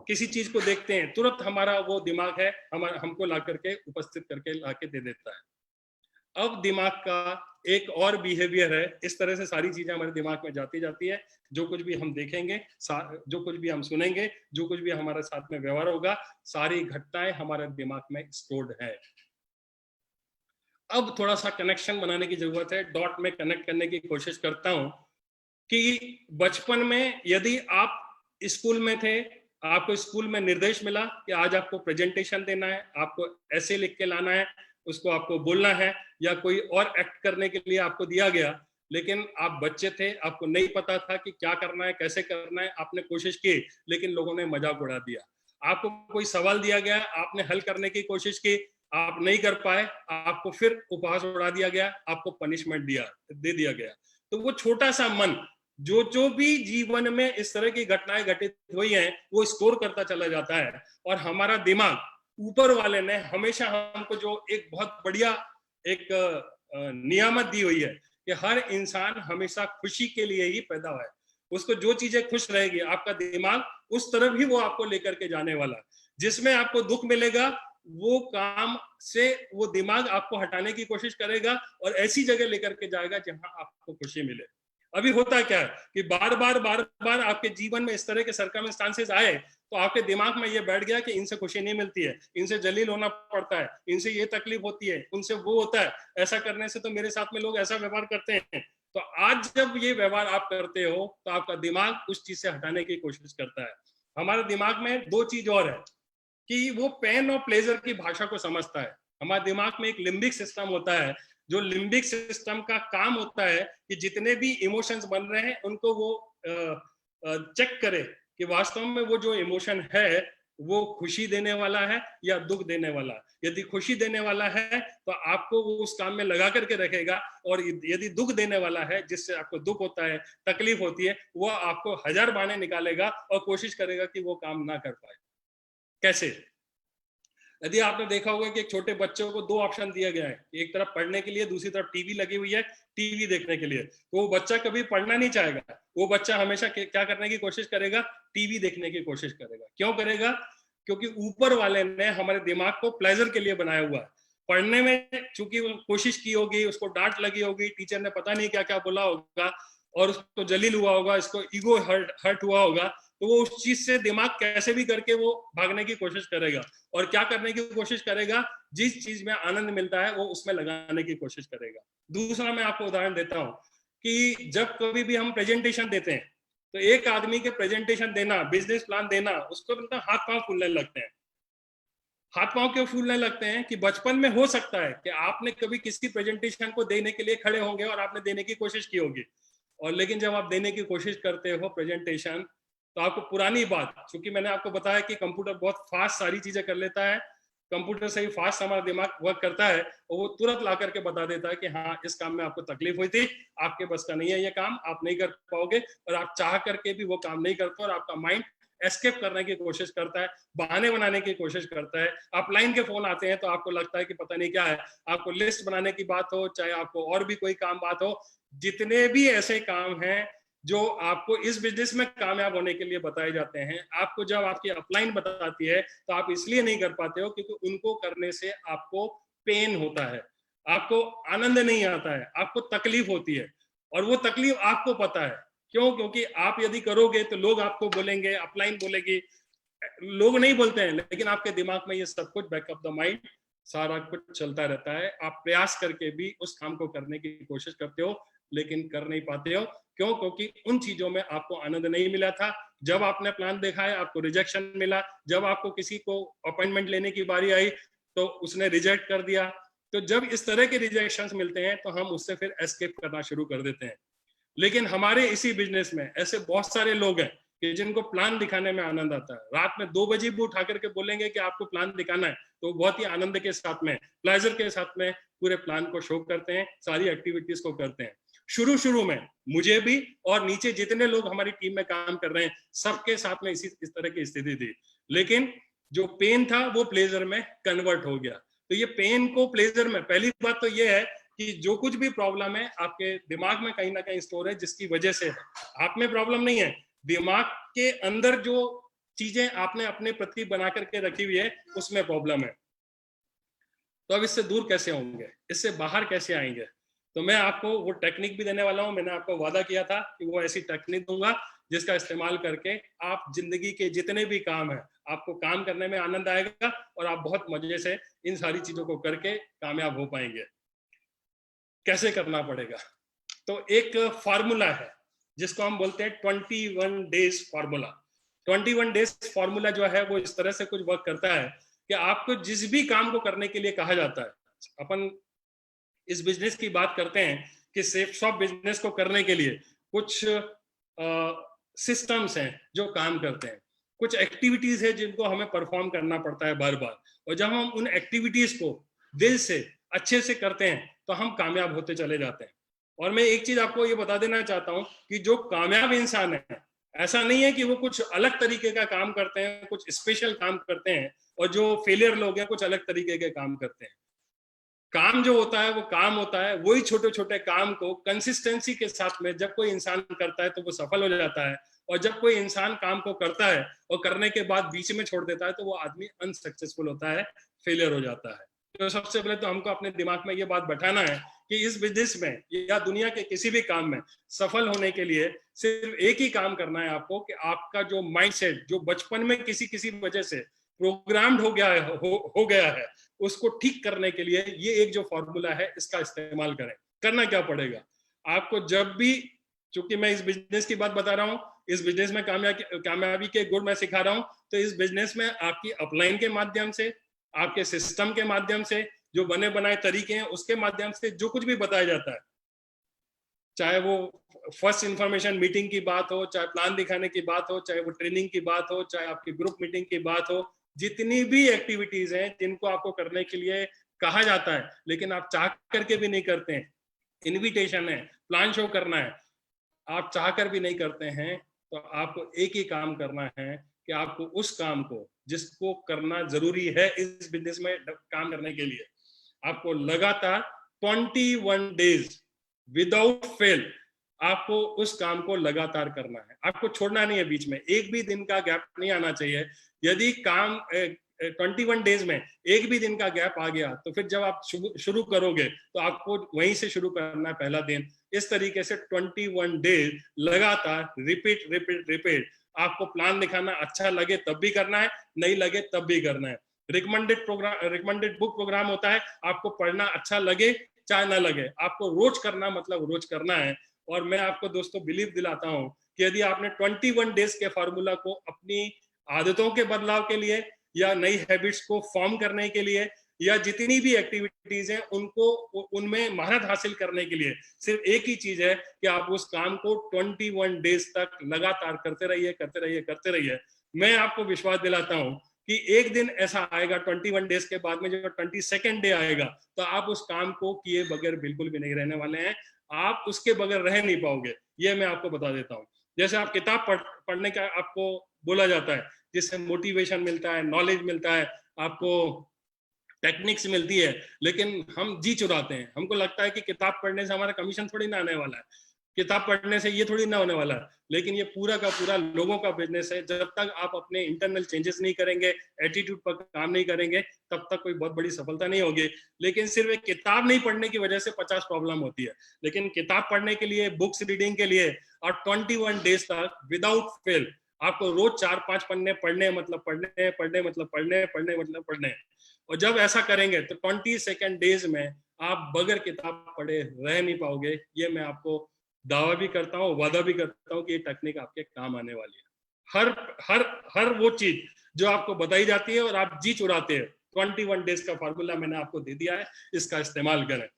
A: किसी चीज को देखते हैं, तुरंत हमारा वो दिमाग है हमको ला करके उपस्थित करके ला के दे देता है। अब दिमाग का एक और बिहेवियर है, इस तरह से सारी चीजें हमारे दिमाग में जाती है। जो कुछ भी हम देखेंगे, जो कुछ भी हम सुनेंगे, जो कुछ भी हमारे साथ में व्यवहार होगा, सारी घटनाएं हमारे दिमाग में स्टोर्ड है। अब थोड़ा सा कनेक्शन बनाने की जरूरत है, डॉट में कनेक्ट करने की कोशिश करता हूं कि बचपन में यदि आप स्कूल में थे, आपको स्कूल में निर्देश मिला कि आज आपको प्रेजेंटेशन देना है, आपको ऐसे लिख के लाना है, उसको आपको बोलना है, या कोई और एक्ट करने के लिए आपको दिया गया, लेकिन आप बच्चे थे, आपको नहीं पता था कि क्या करना है, कैसे करना है, आपने कोशिश की, लेकिन लोगों ने मजाक उड़ा दिया। आपको कोई सवाल दिया गया, आपने हल करने की कोशिश की, आप नहीं कर पाए, आपको फिर उपहास उड़ा दिया गया, आपको पनिशमेंट दे दिया गया। तो वो छोटा सा मन जो भी जीवन में इस तरह की घटनाएं घटित हुई हैं, वो स्कोर करता चला जाता है, और हमारा दिमाग, ऊपर वाले ने हमेशा हमको जो एक बहुत बढ़िया एक नियामत दी हुई है कि हर इंसान हमेशा खुशी के लिए ही पैदा हुआ है। उसको जो चीजें खुश रहेगी, आपका दिमाग उस तरफ ही वो आपको लेकर के जाने वाला है। जिसमें आपको दुख मिलेगा, वो काम से वो दिमाग आपको हटाने की कोशिश करेगा, और ऐसी जगह लेकर के जाएगा जहां आपको खुशी मिले। अभी होता क्या है कि बार बार आपके जीवन में इस तरह के सर्कमस्टांसेस आए, तो आपके दिमाग में ये बैठ गया कि इनसे खुशी नहीं मिलती है, इनसे जलील होना पड़ता है, इनसे ये तकलीफ होती है, उनसे वो होता है, ऐसा करने से तो मेरे साथ में लोग ऐसा व्यवहार करते हैं। तो आज जब ये व्यवहार आप करते हो, तो आपका दिमाग उस चीज से हटाने की कोशिश करता है। हमारे दिमाग में दो चीज और है कि वो पेन और प्लेजर की भाषा को समझता है। हमारे दिमाग में एक लिम्बिक सिस्टम होता है, जो लिम्बिक सिस्टम का काम होता है कि जितने भी इमोशंस बन रहे हैं, उनको वो चेक करे कि वास्तव में वो जो इमोशन है वो खुशी देने वाला है या दुख देने वाला है। यदि खुशी देने वाला है तो आपको वो उस काम में लगा करके रखेगा, और यदि दुख देने वाला है, जिससे आपको दुख होता है, तकलीफ होती है, वो आपको हजार बहाने निकालेगा और कोशिश करेगा कि वो काम ना कर पाए। कैसे? यदि आपने देखा होगा कि एक छोटे बच्चों को दो ऑप्शन दिया गया है, एक तरफ पढ़ने के लिए, दूसरी तरफ टीवी लगी हुई है, टीवी देखने के लिए, तो वो बच्चा कभी पढ़ना नहीं चाहेगा, वो बच्चा हमेशा क्या करने की कोशिश करेगा, टीवी देखने की कोशिश करेगा। क्यों करेगा? क्योंकि ऊपर वाले ने हमारे दिमाग को प्लेजर के लिए बनाया हुआ है। पढ़ने में चूंकि वो कोशिश की होगी, उसको डांट लगी होगी, टीचर ने पता नहीं क्या क्या बोला होगा, और उसको जलील हुआ होगा, इसको ईगो हर्ट हुआ होगा, तो वो उस चीज से दिमाग कैसे भी करके वो भागने की कोशिश करेगा, और क्या करने की कोशिश करेगा, जिस चीज में आनंद मिलता है वो उसमें लगाने की कोशिश करेगा। दूसरा मैं आपको उदाहरण देता हूं कि जब कभी भी हम प्रेजेंटेशन देते हैं, तो एक आदमी के प्रेजेंटेशन देना, बिजनेस प्लान देना, उसको मतलब हाथ पांव फूलने लगते हैं। हाथ पांव क्यों फूलने लगते हैं? कि बचपन में हो सकता है कि आपने कभी किसी प्रेजेंटेशन को देने के लिए खड़े होंगे और आपने देने की कोशिश की होगी, और लेकिन जब आप देने की कोशिश करते हो प्रेजेंटेशन, तो आपको पुरानी बात, क्योंकि मैंने आपको बताया कि कंप्यूटर बहुत फास्ट सारी चीजें कर लेता है, कंप्यूटर से ही फास्ट हमारा दिमाग वर्क करता है, और वो तुरंत ला करके बता देता है कि हाँ, इस काम में आपको तकलीफ हुई थी, आपके बस का नहीं है ये काम, आप नहीं कर पाओगे, और आप चाह करके भी वो काम नहीं करते, और आपका माइंड एस्केप करने की कोशिश करता है, बहाने बनाने की कोशिश करता है। अपलाइन के फोन आते हैं तो आपको लगता है कि पता नहीं क्या है, आपको लिस्ट बनाने की बात हो, चाहे आपको और भी कोई काम बात हो, जितने भी ऐसे काम हैं जो आपको इस बिजनेस में कामयाब होने के लिए बताए जाते हैं, आपको जब आपकी अपलाइन बताती है तो आप इसलिए नहीं कर पाते हो क्योंकि उनको करने से आपको पेन होता है, आपको आनंद नहीं आता है, आपको तकलीफ होती है, और वो तकलीफ आपको पता है। क्यों? क्योंकि आप यदि करोगे तो लोग आपको बोलेंगे, अपलाइन बोलेगी, लोग नहीं बोलते हैं, लेकिन आपके दिमाग में ये सब कुछ बैक ऑफ द माइंड सारा कुछ चलता रहता है। आप प्रयास करके भी उस काम को करने की कोशिश करते हो, लेकिन कर नहीं पाते हो। क्यों? क्योंकि उन चीजों में आपको आनंद नहीं मिला था। जब आपने प्लान देखा है, आपको रिजेक्शन मिला। जब आपको किसी को अपॉइंटमेंट लेने की बारी आई तो उसने रिजेक्ट कर दिया। तो जब इस तरह के रिजेक्शंस मिलते हैं तो हम उससे फिर एस्केप करना शुरू कर देते हैं। लेकिन हमारे इसी बिजनेस में ऐसे बहुत सारे लोग हैं कि जिनको प्लान दिखाने में आनंद आता है। रात में 2 बजे भी उठा करके बोलेंगे कि आपको प्लान दिखाना है, तो बहुत ही आनंद के साथ में, प्लेजर के साथ में पूरे प्लान को शो करते हैं, सारी एक्टिविटीज को करते हैं। शुरू में मुझे भी और नीचे जितने लोग हमारी टीम में काम कर रहे हैं, सबके साथ में इस तरह की स्थिति थी। लेकिन जो पेन था वो प्लेजर में कन्वर्ट हो गया। तो ये पेन को प्लेजर में, पहली बात तो ये है कि जो कुछ भी प्रॉब्लम है आपके दिमाग में कहीं ना कहीं स्टोर है, जिसकी वजह से है। आप में प्रॉब्लम नहीं है, दिमाग के अंदर जो चीजें आपने अपने प्रति बना करके रखी हुई है उसमें प्रॉब्लम है। तो अब इससे दूर कैसे होंगे, इससे बाहर कैसे आएंगे? तो मैं आपको वो टेक्निक भी देने वाला हूं। मैंने आपको वादा किया था कि वो ऐसी टेक्निक दूंगा जिसका इस्तेमाल करके आप जिंदगी के जितने भी काम है, आपको काम करने में आनंद आएगा और आप बहुत मजे से इन सारी चीजों को करके कामयाब हो पाएंगे। कैसे करना पड़ेगा? तो एक फार्मूला है जिसको हम बोलते हैं 21 डेज फार्मूला। 21 डेज फार्मूला जो है वो इस तरह से कुछ वर्क करता है कि आपको जिस भी काम को करने के लिए कहा जाता है, अपन इस बिजनेस की बात करते हैं कि सेफ शॉप बिजनेस को करने के लिए कुछ सिस्टम्स हैं जो काम करते हैं, कुछ एक्टिविटीज है जिनको हमें परफॉर्म करना पड़ता है बार बार। और जब हम उन एक्टिविटीज को दिल से अच्छे से करते हैं तो हम कामयाब होते चले जाते हैं। और मैं एक चीज आपको ये बता देना चाहता हूं कि जो कामयाब इंसान है, ऐसा नहीं है कि वो कुछ अलग तरीके का काम करते हैं, कुछ स्पेशल काम करते हैं, और जो फेलियर लोग हैं कुछ अलग तरीके के काम करते हैं। काम जो होता है वो काम होता है। वही छोटे छोटे काम को कंसिस्टेंसी के साथ में जब कोई इंसान करता है तो वो सफल हो जाता है, और जब कोई इंसान काम को करता है और करने के बाद बीच में छोड़ देता है तो वो आदमी अनसक्सेसफुल होता है, फेलियर हो जाता है। तो सबसे पहले तो हमको अपने दिमाग में ये बात बैठाना है कि इस बिजनेस में या दुनिया के किसी भी काम में सफल होने के लिए सिर्फ एक ही काम करना है आपको, कि आपका जो माइंडसेट जो बचपन में किसी वजह से प्रोग्राम्ड हो गया है उसको ठीक करने के लिए ये एक जो फॉर्मूला है इसका इस्तेमाल करें। करना क्या पड़ेगा आपको? जब भी, चूंकि मैं इस बिजनेस की बात बता रहा हूँ, इस बिजनेस में कामयाबी के गुण मैं सिखा रहा हूँ, तो इस बिजनेस में आपकी अपलाइन के माध्यम से, आपके सिस्टम के माध्यम से, जो बने बनाए तरीके हैं उसके माध्यम से जो कुछ भी बताया जाता है, चाहे वो फर्स्ट इंफॉर्मेशन मीटिंग की बात हो, चाहे प्लान दिखाने की बात हो, चाहे वो ट्रेनिंग की बात हो, चाहे आपकी ग्रुप मीटिंग की बात हो, जितनी भी एक्टिविटीज हैं जिनको आपको करने के लिए कहा जाता है लेकिन आप चाह करके भी नहीं करते हैं, इनविटेशन है, प्लान शो करना है, आप चाह कर भी नहीं करते हैं, तो आपको एक ही काम करना है कि आपको उस काम को जिसको करना जरूरी है इस बिजनेस में काम करने के लिए, आपको लगातार 21 डेज विदाउट फेल आपको उस काम को लगातार करना है। आपको छोड़ना नहीं है, बीच में एक भी दिन का गैप नहीं आना चाहिए। यदि काम 21 डेज में एक भी दिन का गैप आ गया तो फिर जब आप शुरू करोगे तो आपको वहीं से शुरू करना है, पहला दिन। इस तरीके से 21 डेज लगातार रिपीट। आपको प्लान दिखाना अच्छा लगे तब भी करना है, नहीं लगे तब भी करना है। रिकमेंडेड बुक प्रोग्राम होता है, आपको पढ़ना अच्छा लगे चाहे ना लगे, आपको रोज करना मतलब रोज करना है। और मैं आपको दोस्तों बिलीव दिलाता हूं कि यदि आपने 21 डेज के फार्मूला को अपनी आदतों के बदलाव के लिए या नई हैबिट्स को फॉर्म करने के लिए या जितनी भी एक्टिविटीज हैं उनको उनमें महारत हासिल करने के लिए सिर्फ एक ही चीज है कि आप उस काम को 21 डेज तक लगातार करते रहिए। मैं आपको विश्वास दिलाता हूं कि एक दिन ऐसा आएगा 21 डेज के बाद में, जो 22nd डे आएगा, तो आप उस काम को किए बगैर बिल्कुल भी नहीं रहने वाले हैं। आप उसके बगैर रह नहीं पाओगे, ये मैं आपको बता देता हूँ। जैसे आप किताब पढ़ने का आपको बोला जाता है, जिससे मोटिवेशन मिलता है, नॉलेज मिलता है, आपको टेक्निक्स मिलती है, लेकिन हम जी चुराते हैं। हमको लगता है कि किताब पढ़ने से हमारा कमीशन थोड़ी ना आने वाला है, किताब पढ़ने से ये थोड़ी ना होने वाला है। लेकिन ये पूरा का पूरा लोगों का बिजनेस है। जब तक आप अपने इंटरनल चेंजेस नहीं करेंगे, एटीट्यूड पर काम नहीं करेंगे, तब तक कोई बहुत बड़ी सफलता नहीं होगी। लेकिन सिर्फ एक किताब नहीं पढ़ने की वजह से 50 प्रॉब्लम होती है। लेकिन किताब पढ़ने के लिए, बुक्स रीडिंग के लिए और 21 डेज तक विदाउट फेल आपको रोज 4-5 पन्ने पढ़ने मतलब पढ़ने, पढ़ने मतलब पढ़ने, पढ़ने मतलब पढ़ने। और जब ऐसा करेंगे तो 20 सेकेंड डेज में आप बगैर किताब पढ़े रह नहीं पाओगे। ये मैं आपको दावा भी करता हूँ, वादा भी करता हूँ कि ये टेक्निक आपके काम आने वाली है। हर हर हर वो चीज जो आपको बताई जाती है और आप जी चुराते हैं, 21 डेज का फार्मूला मैंने आपको दे दिया है, इसका इस्तेमाल करें।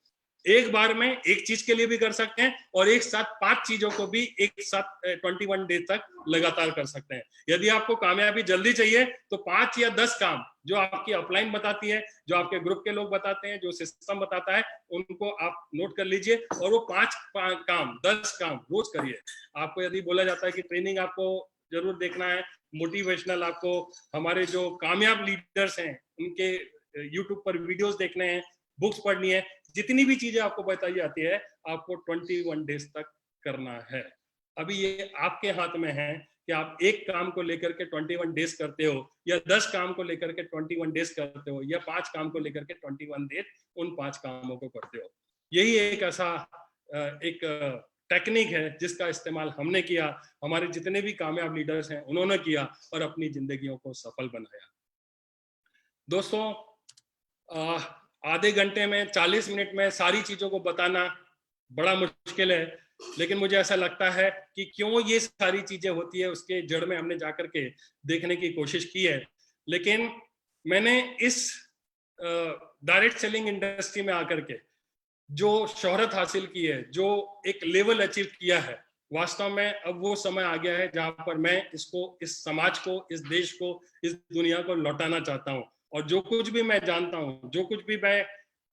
A: एक बार में एक चीज के लिए भी कर सकते हैं और एक साथ 5 चीजों को भी एक साथ 21 डेज तक लगातार कर सकते हैं। यदि आपको कामयाबी जल्दी चाहिए तो 5 या 10 काम जो आपकी अपलाइन बताती है, जो आपके ग्रुप के लोग बताते हैं, जो सिस्टम बताता है, उनको आप नोट कर लीजिए और वो 5 काम 10 काम रोज करिए। आपको यदि बोला जाता है कि ट्रेनिंग आपको जरूर देखना है, मोटिवेशनल आपको हमारे जो कामयाब लीडर्स हैं उनके यूट्यूब पर वीडियोस देखने हैं, बुक्स पढ़नी है, जितनी भी चीजें आपको बताई जाती है आपको 21 डेज तक करना है। अभी ये आपके हाथ में है कि आप एक काम को लेकर के 21 डेज करते हो या 10 काम को लेकर के 21 डेज करते हो या 5 काम को लेकर के 21 डेज उन 5 कामों को करते हो। यही एक ऐसा एक टेक्निक है जिसका इस्तेमाल हमने किया, हमारे जितने भी कामयाब लीडर्स हैं उन्होंने किया और अपनी जिंदगियों को सफल बनाया। दोस्तों, आधे घंटे में 40 मिनट में सारी चीजों को बताना बड़ा मुश्किल है, लेकिन मुझे ऐसा लगता है कि क्यों ये सारी चीजें होती है उसके जड़ में हमने जाकर के देखने की कोशिश की है। लेकिन मैंने इस डायरेक्ट सेलिंग इंडस्ट्री में आकर के जो शोहरत हासिल की है, जो एक लेवल अचीव किया है, वास्तव में अब वो समय आ गया है जहां पर मैं इसको, इस समाज को, इस देश को, इस दुनिया को लौटाना चाहता हूं। और जो कुछ भी मैं जानता हूं, जो कुछ भी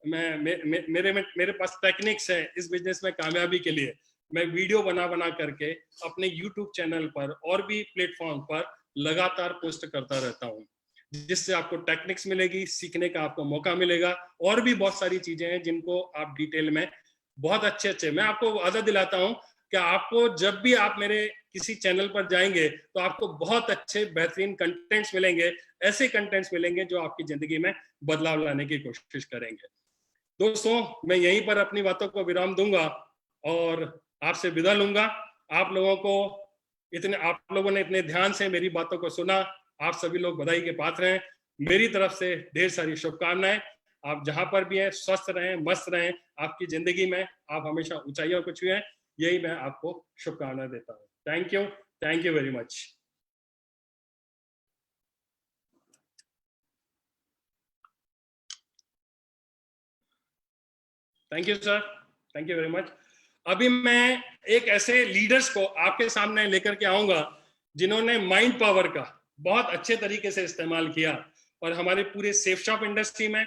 A: मेरे पास टेक्निक्स है इस बिजनेस में कामयाबी के लिए, मैं वीडियो बना बना करके अपने यूट्यूब चैनल पर और भी प्लेटफॉर्म पर लगातार पोस्ट करता रहता हूं, जिससे आपको टेक्निक्स मिलेगी, सीखने का आपको मौका मिलेगा। और भी बहुत सारी चीजें हैं जिनको आप डिटेल में बहुत अच्छे मैं आपको वादा दिलाता हूं कि आपको जब भी आप मेरे किसी चैनल पर जाएंगे तो आपको बहुत अच्छे बेहतरीन कंटेंट्स मिलेंगे, ऐसे कंटेंट्स मिलेंगे जो आपकी जिंदगी में बदलाव लाने की कोशिश करेंगे। दोस्तों, मैं यहीं पर अपनी बातों को विराम दूंगा और आपसे विदा लूंगा। आप लोगों ने इतने ध्यान से मेरी बातों को सुना, आप सभी लोग बधाई के पात्र हैं। मेरी तरफ से ढेर सारी शुभकामनाएं। आप जहां पर भी हैं स्वस्थ रहें, मस्त रहें, आपकी जिंदगी में आप हमेशा ऊंचाइयों को छुएं, यही मैं आपको शुभकामनाएं देता हूं। Thank you very much. Thank you sir, thank you very much. अभी मैं एक ऐसे लीडर्स को आपके सामने लेकर के आऊंगा जिन्होंने माइंड पावर का बहुत अच्छे तरीके से इस्तेमाल किया और हमारे पूरे सेफ शॉप इंडस्ट्री में,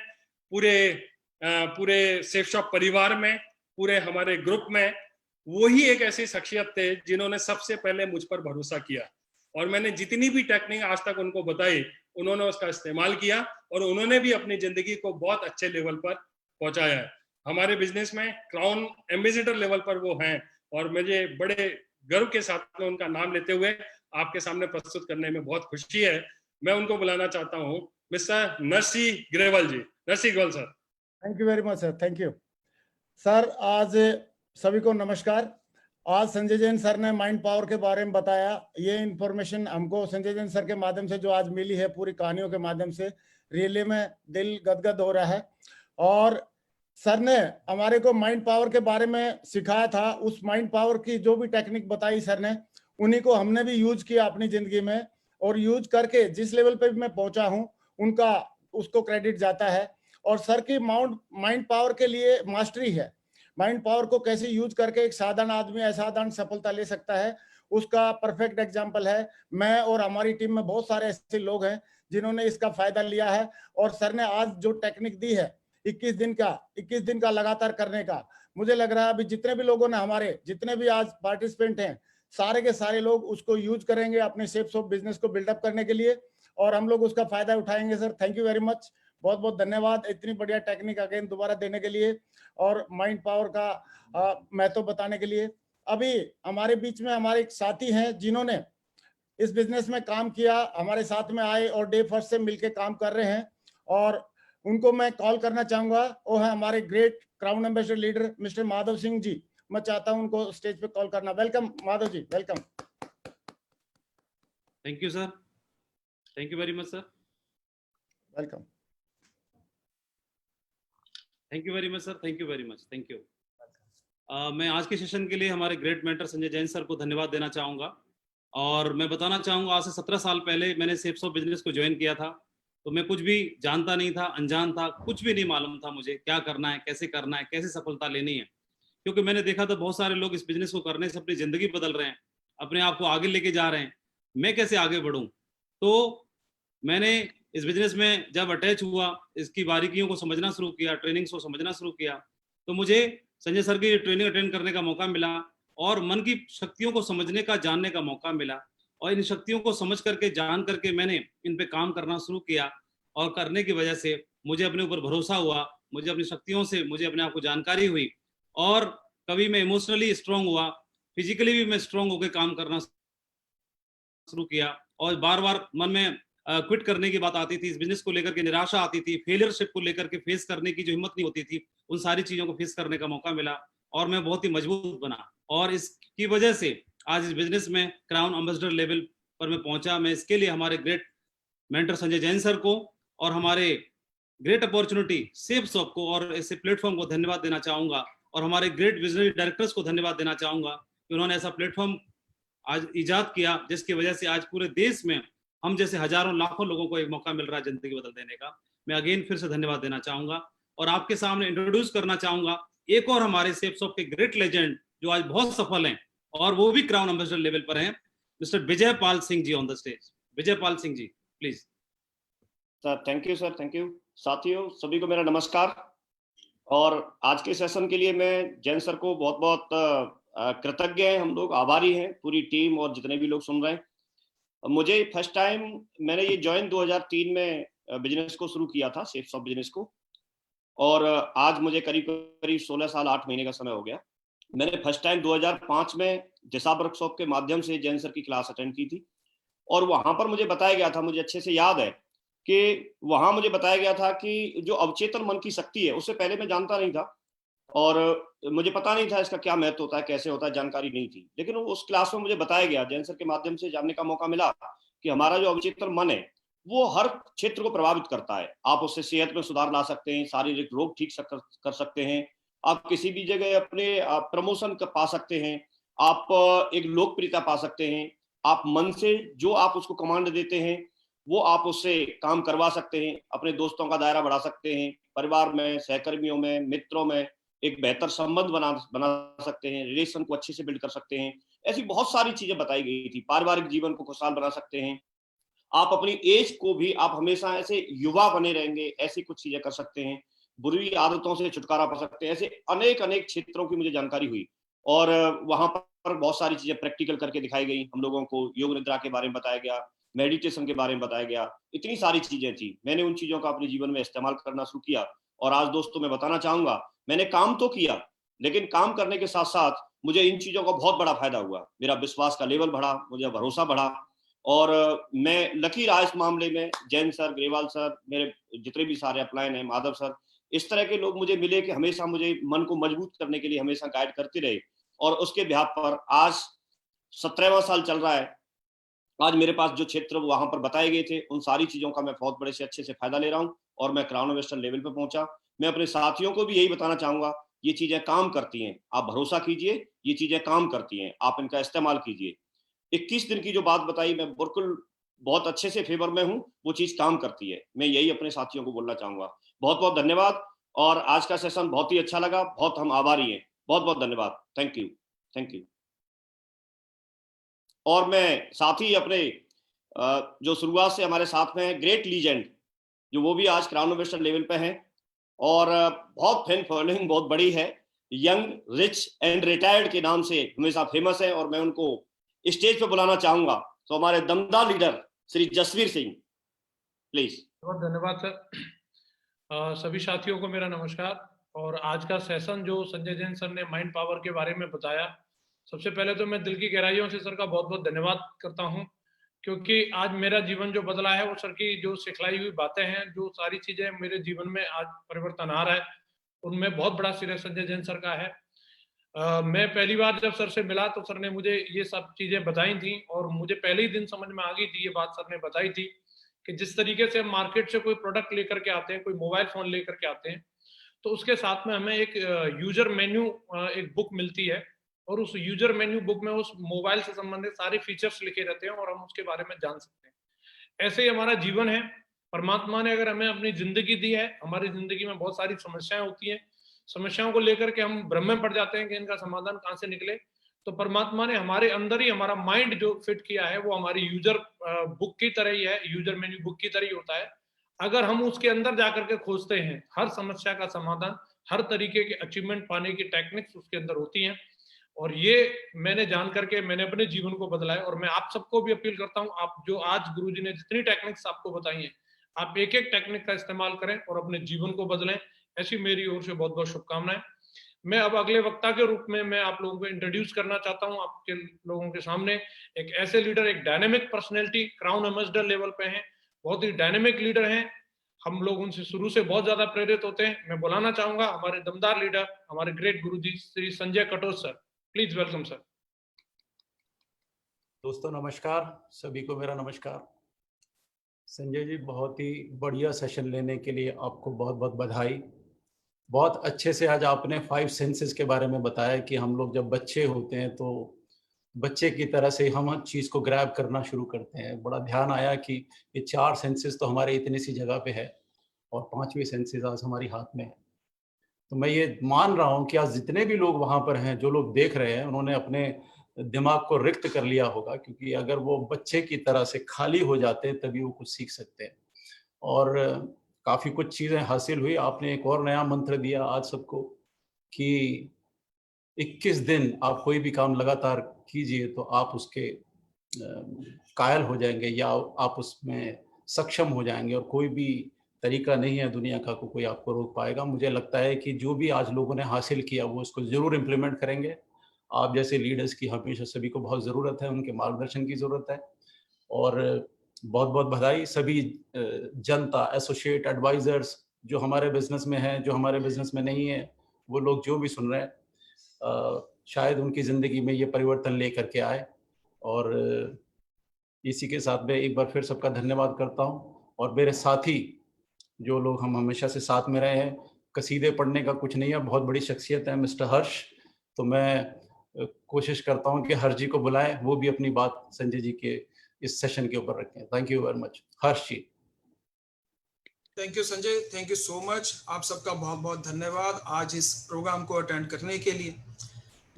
A: पूरे सेफ शॉप परिवार में, पूरे हमारे ग्रुप में वही एक ऐसी शख्सियत थे जिन्होंने सबसे पहले मुझ पर भरोसा किया और मैंने जितनी भी टेक्निक आज तक उनको बताई उन्होंने उसका इस्तेमाल किया और उन्होंने भी अपनी जिंदगी को बहुत अच्छे लेवल पर पहुंचाया है। हमारे बिजनेस में क्राउन एम्बेसडर लेवल पर वो हैं और मुझे बड़े गर्व के साथ में उनका नाम लेते हुए आपके सामने प्रस्तुत करने में बहुत खुशी है। मैं उनको बुलाना चाहता हूं, mister Narsi Grewal ji. Narsi Grewal sir.
B: Thank you very much sir, thank you sir. आज सभी को नमस्कार। आज संजय जैन सर ने माइंड पावर के बारे में बताया। ये इंफॉर्मेशन हमको संजय जैन सर के माध्यम से जो आज मिली है, पूरी कहानियों के माध्यम से, रियली में दिल गदगद हो रहा है। और सर ने हमारे को माइंड पावर के बारे में सिखाया था। उस माइंड पावर की जो भी टेक्निक बताई सर ने, उन्हीं को हमने भी यूज किया अपनी जिंदगी में और यूज करके जिस लेवल पे भी मैं पहुंचा हूं उनका उसको क्रेडिट जाता है। और सर की माइंड पावर के लिए मास्टरी है। माइंड पावर को कैसे यूज करके एक साधारण आदमी असाधारण सफलता ले सकता है, उसका परफेक्ट एग्जाम्पल है। मैं और हमारी टीम में बहुत सारे ऐसे लोग हैं जिन्होंने इसका फायदा लिया है। और सर ने आज जो टेक्निक दी है 21 दिन का लगातार करने का, मुझे लग रहा है अभी जितने भी लोगों ने, हमारे जितने भी आज पार्टिसिपेंट हैं, सारे के सारे लोग उसको यूज करेंगे अपने सेफ शॉप बिजनेस को बिल्डअप करने के लिए और हम लोग उसका फायदा उठाएंगे। Sir thank you very much, बहुत बहुत धन्यवाद इतनी बढ़िया टेक्निक अगेन दोबारा देने के लिए और माइंड पावर का महत्व बताने के लिए। अभी हमारे बीच में हमारे एक साथी हैं जिन्होंने इस बिजनेस में काम किया, हमारे साथ में आए और डे फर्स्ट से मिलकर काम कर रहे हैं और उनको मैं कॉल करना चाहूंगा। वो है हमारे great crown ambassador leader mister Madhav Singh ji. मैं चाहता हूं उनको स्टेज पे कॉल करना। Welcome Madhav ji, welcome.
E: Thank you, sir. Thank you very much, sir.
B: Welcome.
E: Thank you very much, sir. Thank you very much. Thank you. मैं आज के सेशन के लिए हमारे great mentor Sanjay Jain sir को धन्यवाद देना चाहूँगा और मैं बताना चाहूँगा आज से 17 साल पहले मैंने सेप्स ऑफ बिजनेस को ज्वाइन किया था, तो मैं कुछ भी जानता नहीं था, अनजान था, कुछ भी नहीं मालूम था मुझे क्या करना है, कैसे सफलता लेनी है, क्योंकि मैंने देखा था बहुत सारे लोग इस बिजनेस को करने से अपनी ज़िंदगी बदल रहे हैं, अपने आप को आगे लेके जा रहे हैं, मैं कैसे आगे बढ़ूँ। तो मैंने इस बिजनेस में जब अटैच हुआ, इसकी बारीकियों को समझना शुरू किया, ट्रेनिंग्स को समझना शुरू किया, तो मुझे संजय सर की ट्रेनिंग अटेंड करने का मौका मिला और मन की शक्तियों को समझने का, जानने का मौका मिला और इन शक्तियों को समझ करके, जान करके मैंने इन पे काम करना शुरू किया और करने की वजह से मुझे अपने ऊपर भरोसा हुआ, मुझे अपनी शक्तियों से, मुझे अपने आप को जानकारी हुई और कभी मैं इमोशनली स्ट्रांग हुआ, फिजिकली भी मैं स्ट्रांग होकर काम करना शुरू किया और बार बार मन में क्विट करने की बात आती थी, इस बिजनेस को लेकर के निराशा आती थी, फेलियरशिप को लेकर के फेस करने की जो हिम्मत नहीं होती थी, उन सारी चीजों को फेस करने का मौका मिला और मैं बहुत ही मजबूत बना और इसकी वजह से आज इस बिजनेस में क्राउन एम्बेसडर लेवल पर मैं पहुंचा। मैं इसके लिए हमारे great mentor Sanjay Jain sir को और हमारे ग्रेट अपॉर्चुनिटी सेप्स ऑफ को और ऐसे प्लेटफॉर्म को धन्यवाद देना चाहूंगा और हमारे ग्रेट विजनरी डायरेक्टर्स को धन्यवाद देना चाहूंगा कि उन्होंने ऐसा प्लेटफॉर्म आज इजाद किया जिसकी वजह से आज पूरे देश में हम जैसे हजारों लाखों लोगों को एक मौका मिल रहा है जिंदगी बदल देने का। मैं अगेन फिर से धन्यवाद देना चाहूंगा और आपके सामने इंट्रोड्यूस करना चाहूंगा एक और हमारे सेप्स ऑफ के ग्रेट लेजेंड जो आज बहुत सफल हैं और वो भी क्राउन एम्बेसडर लेवल पर हैं, mister Vijay Pal Singh ji on the stage. Vijay Pal Singh ji please.
F: Sir thank you sir, thank you. साथियों सभी को मेरा नमस्कार और आज के सेशन के लिए मैं जैन सर को बहुत बहुत कृतज्ञ हैं, हम लोग आभारी हैं, पूरी टीम और जितने भी लोग सुन रहे हैं। मुझे फर्स्ट टाइम मैंने ये ज्वाइन 2003 में बिजनेस को शुरू किया था, सेप्स ऑफ बिजनेस को, और आज मुझे करीब करीब 16 साल 8 महीने का समय हो गया। मैंने फर्स्ट टाइम 2005 में दिशा वर्कशॉप के माध्यम से जैन सर की क्लास अटेंड की थी और वहां पर मुझे बताया गया था, मुझे अच्छे से याद है कि वहां मुझे बताया गया था कि जो अवचेतन मन की शक्ति है, उससे पहले मैं जानता नहीं था और मुझे पता नहीं था इसका क्या महत्व होता है, कैसे होता है, जानकारी नहीं थी। लेकिन उस क्लास में मुझे बताया गया, जैन सर के माध्यम से जानने का मौका मिला कि हमारा जो अवचेतन मन है वो हर क्षेत्र को प्रभावित करता है। आप उससे सेहत में सुधार ला सकते हैं, शारीरिक रोग ठीक कर सकते हैं, आप किसी भी जगह अपने प्रमोशन पा सकते हैं, आप एक लोकप्रियता पा सकते हैं, आप मन से जो आप उसको कमांड देते हैं वो आप उससे काम करवा सकते हैं, अपने दोस्तों का दायरा बढ़ा सकते हैं, परिवार में, सहकर्मियों में, मित्रों में एक बेहतर संबंध बना सकते हैं, रिलेशन को अच्छे से बिल्ड कर सकते हैं। ऐसी बहुत सारी चीजें बताई गई थी। पारिवारिक जीवन को खुशहाल बना सकते हैं, आप अपनी एज को भी, आप हमेशा ऐसे युवा बने रहेंगे, ऐसी कुछ चीजें कर सकते हैं, बुरी आदतों से छुटकारा पा सकते हैं। ऐसे अनेक अनेक क्षेत्रों की मुझे जानकारी हुई और वहां पर बहुत सारी चीजें प्रैक्टिकल करके दिखाई गई। हम लोगों को योग निद्रा के बारे में बताया गया, मेडिटेशन के बारे में बताया गया, इतनी सारी चीजें थी। मैंने उन चीजों का अपने जीवन में इस्तेमाल करना शुरू किया और आज दोस्तों मैं बताना चाहूंगा, मैंने काम तो किया लेकिन काम करने के साथ साथ मुझे इन चीजों का बहुत बड़ा फायदा हुआ। मेरा विश्वास का लेवल बढ़ा, मुझे भरोसा बढ़ा और मैं लकी रहा इस मामले में। जैन सर, ग्रेवाल सर, मेरे जितने भी सारे अपलाइन हैं, माधव सर, इस तरह के लोग मुझे मिले कि हमेशा मुझे मन को मजबूत करने के लिए हमेशा गाइड करते रहे और उसके बिहाफ पर आज 17वां साल चल रहा है। आज मेरे पास जो क्षेत्र वहां पर बताए गए थे, उन सारी चीजों का मैं बहुत बड़े से अच्छे से फायदा ले रहा हूं और मैं क्राउन एम्बेसडर लेवल पे पहुंचा। मैं अपने साथियों को भी यही बताना चाहूंगा, ये चीजें काम करती हैं, आप भरोसा कीजिए, ये चीजें काम करती हैं, आप इनका इस्तेमाल कीजिए। 21 दिन की जो बात बताई, मैं बिल्कुल बहुत अच्छे से फेवर में हूँ, वो चीज काम करती है। मैं यही अपने साथियों को बोलना चाहूंगा। बहुत बहुत धन्यवाद और आज का सेशन बहुत ही अच्छा लगा, बहुत हम आभारी हैं। बहुत बहुत धन्यवाद, थैंक यू, थैंक यू। और मैं साथ ही अपने जो शुरुआत से हमारे साथ में है ग्रेट लीजेंड, जो वो भी आज क्राउन एम्बेसडर लेवल पे हैं और बहुत फैन फॉलोइंग बहुत बड़ी है, यंग रिच एंड रिटायर्ड के नाम से हमेशा फेमस है और मैं उनको स्टेज पे बुलाना चाहूंगा। तो हमारे दमदार लीडर श्री जसवीर सिंह, प्लीज।
G: बहुत धन्यवाद सर। सभी साथियों को मेरा नमस्कार। और आज का सेशन जो संजय जैन सर ने माइंड पावर के बारे में बताया, सबसे पहले तो मैं दिल की गहराइयों से सर का बहुत बहुत धन्यवाद करता हूं, क्योंकि आज मेरा जीवन जो बदला है वो सर की जो सिखलाई हुई बातें हैं, जो सारी चीजें मेरे जीवन में आज परिवर्तन आ रहा है, उनमें बहुत बड़ा श्रेय संजय जैन सर का है। मैं पहली बार जब सर से मिला तो सर ने मुझे ये सब चीजें बताई थी और मुझे पहले ही दिन समझ में आ गई थी, ये बात सर ने बताई थी कि जिस तरीके से हम मार्केट से कोई प्रोडक्ट लेकर के आते हैं, कोई मोबाइल फोन लेकर के आते हैं, तो उसके साथ में हमें एक यूजर मेन्यू एक बुक मिलती है और उस यूजर मेन्यू बुक में उस मोबाइल से संबंधित सारे फीचर्स लिखे रहते हैं और हम उसके बारे में जान सकते हैं। ऐसे ही हमारा जीवन है। परमात्मा ने अगर हमें अपनी जिंदगी दी है, हमारी जिंदगी में बहुत सारी समस्याएं होती हैं, समस्याओं को लेकर के हम भ्रम में पड़ जाते हैं कि इनका समाधान कहाँ से निकले। तो परमात्मा ने हमारे अंदर ही हमारा माइंड जो फिट किया है वो हमारी यूजर बुक की तरह ही है, यूजर मेन्यू बुक की तरह ही होता है। अगर हम उसके अंदर जाकर के खोजते हैं, हर समस्या का समाधान, हर तरीके के अचीवमेंट पाने की टेक्निक्स उसके अंदर होती हैं। और ये मैंने जान करके मैंने अपने जीवन को बदला है और मैं आप सबको भी अपील करता हूँ, आप जो आज गुरुजी ने जितनी टेक्निक्स आपको बताई हैं, आप एक एक टेक्निक का इस्तेमाल करें और अपने जीवन को बदलें। ऐसी मेरी ओर से बहुत बहुत शुभकामनाएं। मैं अब अगले वक्ता के रूप में मैं आप लोगों को इंट्रोड्यूस करना चाहता हूं आपके लोगों के सामने एक ऐसे लीडर, एक dynamic personality, crown ambassador level पे हैं, बहुत ही डायनेमिक लीडर हैं। हम लोग उनसे शुरू से बहुत ज्यादा प्रेरित होते हैं। मैं बुलाना चाहूंगा हमारे दमदार लीडर, हमारे great Guruji Shri Sanjay Katoch sir. Please welcome sir.
H: दोस्तों नमस्कार, सभी को मेरा नमस्कार। संजय जी, बहुत ही बढ़िया सेशन लेने के लिए आपको बहुत बहुत बधाई। बहुत अच्छे से आज आपने 5 सेंसेस के बारे में बताया कि हम लोग जब बच्चे होते हैं तो बच्चे की तरह से हम हर चीज़ को ग्रैब करना शुरू करते हैं। बड़ा ध्यान आया कि ये 4 सेंसेस तो हमारे इतनी सी जगह पे है और 5वीं सेंसेस आज हमारी हाथ में है। तो मैं ये मान रहा हूँ कि आज जितने भी लोग वहाँ पर हैं, जो लोग देख रहे हैं, उन्होंने अपने दिमाग को रिक्त कर लिया होगा, क्योंकि अगर वो बच्चे की तरह से खाली हो जाते हैं तभी वो कुछ सीख सकते हैं। और काफ़ी कुछ चीज़ें हासिल हुई। आपने एक और नया मंत्र दिया आज सबको कि 21 दिन आप कोई भी काम लगातार कीजिए तो आप उसके कायल हो जाएंगे या आप उसमें सक्षम हो जाएंगे और कोई भी तरीका नहीं है दुनिया का कोई आपको रोक पाएगा। मुझे लगता है कि जो भी आज लोगों ने हासिल किया वो उसको ज़रूर इम्प्लीमेंट करेंगे। आप जैसे लीडर्स की हमेशा सभी को बहुत ज़रूरत है, उनके मार्गदर्शन की ज़रूरत है। और बहुत बहुत बधाई सभी जनता, एसोसिएट, एडवाइजर्स जो हमारे बिजनेस में हैं, जो हमारे बिजनेस में नहीं है, वो लोग जो भी सुन रहे हैं, शायद उनकी ज़िंदगी में ये परिवर्तन लेकर के आए। और इसी के साथ मैं एक बार फिर सबका धन्यवाद करता हूँ। और मेरे साथी जो लोग हम हमेशा से साथ में रहे हैं, कसीदे पढ़ने का कुछ नहीं है, बहुत बड़ी शख्सियत है मिस्टर हर्ष। तो मैं कोशिश करता हूँ कि हर्ष जी को बुलाएं, वो भी अपनी बात संजय जी के इस सेशन के ऊपर रखें। Thank you very much. Harsh ji.
I: Thank you Sanjay, thank you so much. आप सबका बहुत बहुत धन्यवाद आज इस प्रोग्राम को अटेंड करने के लिए।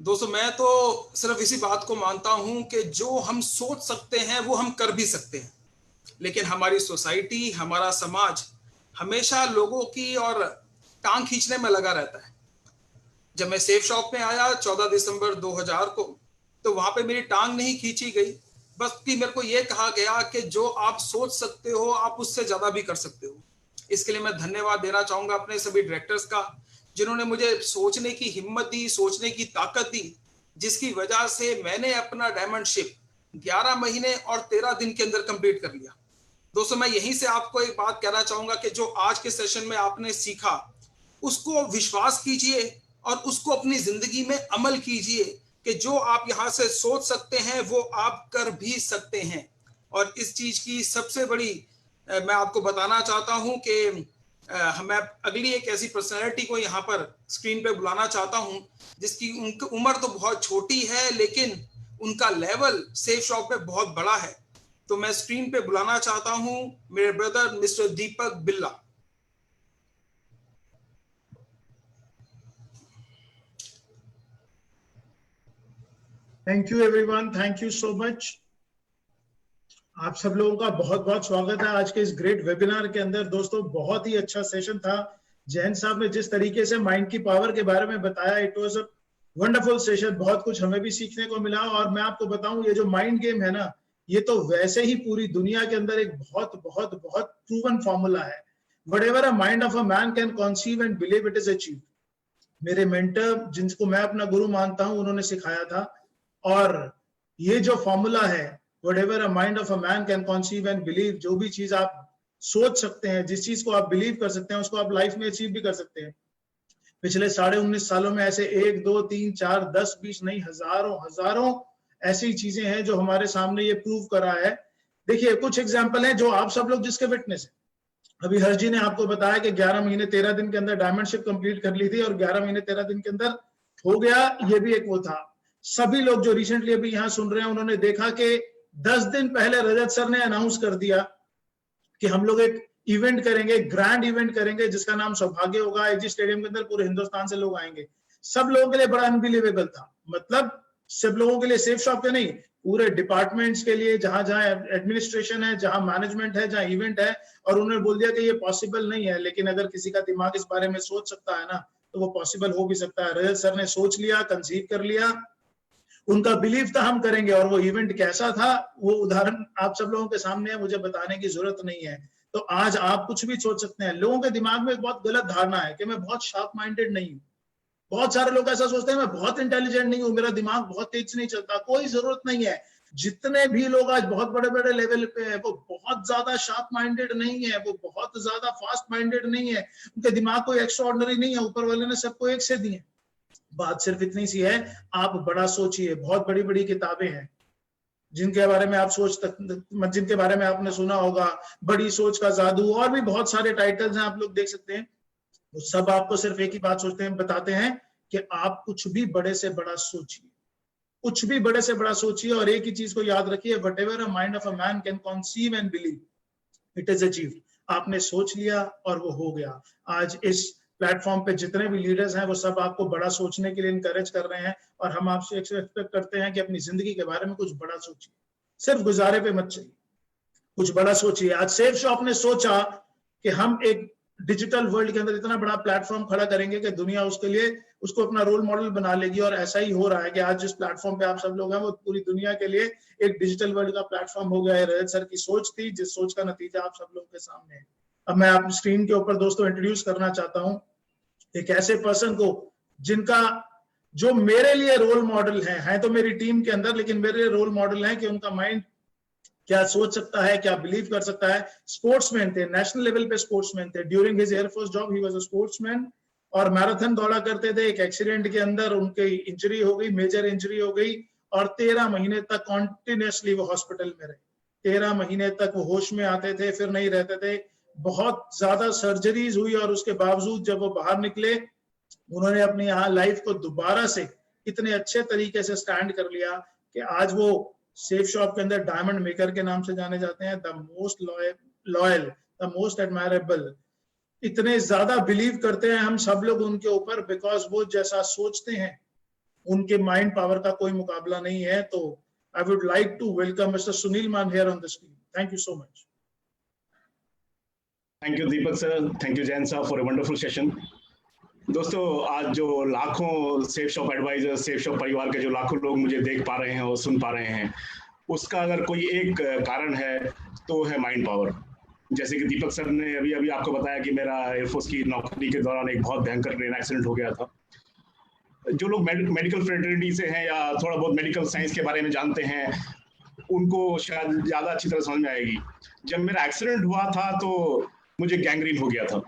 I: दोस्तों, मैं तो सिर्फ इसी बात को मानता हूं कि जो हम सोच सकते हैं वो हम कर भी सकते हैं, लेकिन हमारी सोसाइटी, हमारा समाज हमेशा लोगों की और टांग खींचने में लगा रहता है। जब मैं सेफ शॉप में आया 14 दिसंबर 2000 को, तो वहां पे मेरी टांग नहीं खींची गई, बस कि मेरे को ये कहा गया कि जो आप सोच सकते हो आप उससे ज्यादा भी कर सकते हो। इसके लिए मैं धन्यवाद देना चाहूंगा अपने सभी डायरेक्टर्स का, जिन्होंने मुझे सोचने की हिम्मत दी, सोचने की ताकत दी, जिसकी वजह से मैंने अपना डायमंडशिप 11 महीने और 13 दिन के अंदर कंप्लीट कर लिया। दोस्तों, मैं यहीं से आपको एक बात कहना चाहूंगा कि जो आज के सेशन में आपने सीखा उसको विश्वास कीजिए और उसको अपनी जिंदगी में अमल कीजिए कि जो आप यहाँ से सोच सकते हैं वो आप कर भी सकते हैं। और इस चीज की सबसे बड़ी मैं आपको बताना चाहता हूं कि मैं अगली एक ऐसी पर्सनैलिटी को यहाँ पर स्क्रीन पे बुलाना चाहता हूं जिसकी उनकी उम्र तो बहुत छोटी है लेकिन उनका लेवल सेफ शॉप में बहुत बड़ा है। तो मैं स्क्रीन पे बुलाना चाहता हूं मेरे ब्रदर मिस्टर दीपक बिल्ला।
J: Thank you everyone, thank you so much. आप सब लोगों का बहुत बहुत स्वागत है आज के इस ग्रेट वेबिनार के अंदर। दोस्तों, बहुत ही अच्छा सेशन था। जैन साहब ने जिस तरीके से माइंड की पावर के बारे में बताया, it was a wonderful session. बहुत कुछ हमें भी सीखने को मिला। और मैं आपको बताऊं, ये जो माइंड गेम है ना, ये तो वैसे ही पूरी दुनिया के अंदर एक बहुत बहुत बहुत प्रूवन फॉर्मूला है। Whatever a mind of a man can conceive and believe it is achieved. मेरे मेंटर, जिनको मैं अपना गुरु मानता हूं, उन्होंने सिखाया था। और ये जो फॉर्मूला है, whatever a mind of a man can conceive and believe, जो भी चीज आप सोच सकते हैं, जिस चीज को आप बिलीव कर सकते हैं, उसको आप लाइफ में अचीव भी कर सकते हैं। पिछले 19.5 सालों में ऐसे 1, 2, 3, 4, 10, 20 नहीं, हजारों ऐसी चीजें हैं जो हमारे सामने ये प्रूव करा है। देखिए कुछ एग्जाम्पल हैं जो आप सब लोग जिसके विटनेस है। अभी हर्ष जी ने आपको बताया कि 11 महीने 13 दिन के अंदर डायमंडशिप कंप्लीट कर ली थी और 11 महीने 13 दिन के अंदर हो गया, ये भी एक वो था। सभी लोग जो रिसेंटली अभी यहाँ सुन रहे हैं उन्होंने देखा कि 10 दिन पहले रजत सर ने अनाउंस कर दिया कि हम लोग एक इवेंट करेंगे, ग्रैंड इवेंट करेंगे जिसका नाम सौभाग्य होगा। एजी स्टेडियम के अंदर पूरे हिंदुस्तान से लोग आएंगे। सब लोगों के लिए बड़ा अनबिलीवेबल था, मतलब सब लोगों के लिए, सेफ शॉप के नहीं, पूरे डिपार्टमेंट्स के लिए, जहां जहां एडमिनिस्ट्रेशन है, जहां मैनेजमेंट है, जहां इवेंट है, और उन्होंने बोल दिया कि ये पॉसिबल नहीं है। लेकिन अगर किसी का दिमाग इस बारे में सोच सकता है ना, तो वो पॉसिबल हो भी सकता है। रजत सर ने सोच लिया, कंसीव कर लिया, उनका बिलीफ था हम करेंगे, और वो इवेंट कैसा था वो उदाहरण आप सब लोगों के सामने है, मुझे बताने की जरूरत नहीं है। तो आज आप कुछ भी सोच सकते हैं। लोगों के दिमाग में एक बहुत गलत धारणा है कि मैं बहुत शार्प माइंडेड नहीं हूँ। बहुत सारे लोग ऐसा सोचते हैं मैं बहुत इंटेलिजेंट नहीं हूँ, मेरा दिमाग बहुत तेज नहीं चलता। कोई जरूरत नहीं है। जितने भी लोग आज बहुत बड़े बड़े लेवल पे है वो बहुत ज्यादा शार्प माइंडेड नहीं है, वो बहुत ज्यादा फास्ट माइंडेड नहीं है, उनके दिमाग कोई एक्स्ट्रा ऑर्डिनरी नहीं है। ऊपर वाले ने सबको एक से दिए। बात सिर्फ इतनी सी है, आप बड़ा सोचिए। बहुत बड़ी बड़ी किताबें हैं जिनके बारे में आप जिनके बारे में आपने सुना होगा, बड़ी सोच का जादू, और भी बहुत सारे टाइटल्स हैं, आप लोग देख सकते हैं। वो सब आपको सिर्फ एक ही बात बताते हैं कि आप कुछ भी बड़े से बड़ा सोचिए, कुछ भी बड़े से बड़ा सोचिए, और एक ही चीज को याद रखिए, whatever a mind of a man can conceive and believe, it is achieved. आपने सोच लिया और वो हो गया। आज इस प्लेटफॉर्म पे जितने भी लीडर्स हैं वो सब आपको बड़ा सोचने के लिए इनकरेज कर रहे हैं, और हम आपसे एक्सपेक्ट करते हैं कि अपनी जिंदगी के बारे में कुछ बड़ा सोचिए। सिर्फ गुजारे पे मत चलिए, कुछ बड़ा सोचिए। आज सेफ शॉप ने सोचा कि हम एक डिजिटल वर्ल्ड के अंदर इतना बड़ा प्लेटफॉर्म खड़ा करेंगे कि दुनिया उसके लिए उसको अपना रोल मॉडल बना लेगी, और ऐसा ही हो रहा है कि आज जिस प्लेटफॉर्म पे आप सब लोग हैं वो पूरी दुनिया के लिए एक डिजिटल वर्ल्ड का प्लेटफॉर्म हो गया है। रजत सर की सोच थी, जिस सोच का नतीजा आप सब लोगों के सामने है। अब मैं आप स्क्रीन के ऊपर दोस्तों इंट्रोड्यूस करना चाहता हूँ एक ऐसे पर्सन को जो मेरे लिए रोल मॉडल है तो मेरी टीम के अंदर, लेकिन मेरे लिए रोल मॉडल है कि उनका माइंड क्या सोच सकता है, क्या बिलीव कर सकता है। स्पोर्ट्समैन थे, नेशनल लेवल पे स्पोर्ट्समैन थे। During his air force job he was a sportsman, और मैराथन दौड़ा करते थे। एक एक्सीडेंट के अंदर उनकी इंजरी हो गई, मेजर इंजरी हो गई, और 13 महीने तक कॉन्टिन्यूसली वो हॉस्पिटल में रहे। 13 महीने तक वो होश में आते थे, फिर नहीं रहते थे। बहुत ज्यादा सर्जरीज हुई, और उसके बावजूद जब वो बाहर निकले, उन्होंने अपनी यहाँ लाइफ को दोबारा से इतने अच्छे तरीके से स्टैंड कर लिया कि आज वो सेफ शॉप के अंदर डायमंड मेकर के नाम से जाने जाते हैं। The most loyal, the most admirable. इतने ज्यादा बिलीव करते हैं हम सब लोग उनके ऊपर, बिकॉज वो जैसा सोचते हैं उनके माइंड पावर का कोई मुकाबला नहीं है। तो I would like to welcome mister Sunil Maan here on the screen. Thank you so much.
K: Thank you Deepak sir, thank you Jain साहब फॉर अ वंडरफुल सेशन। दोस्तों, आज जो लाखों safe shop advisor, safe shop परिवार के जो लाखों लोग मुझे देख पा रहे हैं और सुन पा रहे हैं, उसका अगर कोई एक कारण है तो है माइंड पावर। जैसे कि दीपक सर ने अभी अभी आपको बताया कि मेरा एयरफोर्स की नौकरी के दौरान एक बहुत भयंकर ट्रेन एक्सीडेंट हो गया था। जो लोग मेडिकल फ्रेटर्निटी से हैं या थोड़ा बहुत मेडिकल साइंस के बारे में जानते हैं, उनको शायद ज्यादा अच्छी तरह समझ में आएगी। जब मेरा एक्सीडेंट हुआ था तो मुझे गैंग्रीन हो गया था।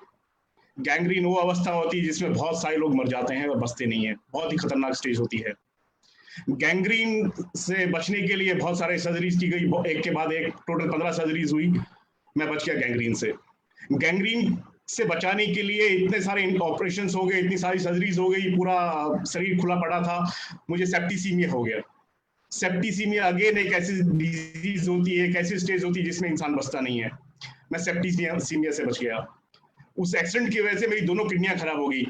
K: गैंग्रीन वो अवस्था होती है जिसमें बहुत सारे लोग मर जाते हैं और बचते नहीं है। बहुत ही खतरनाक स्टेज होती है। गैंग्रीन से बचने के लिए बहुत सारे सर्जरीज की गई, एक के बाद एक, टोटल 15 सर्जरीज हुई। मैं बच गया गैंग्रीन से। गैंग्रीन से बचाने के लिए इतने सारे ऑपरेशंस हो गए, इतनी सारी सर्जरीज हो गई, पूरा शरीर खुला पड़ा था। मुझे सेप्टिसीमिया हो गया। सेप्टिसीमिया अगेन एक ऐसी डिजीज होती है, एक ऐसी स्टेज होती है जिसमें इंसान बचता नहीं है। मैं सेप्टिसीमिया से बच गया। उस एक्सीडेंट की वजह से मेरी दोनों किडनियां खराब हो गई,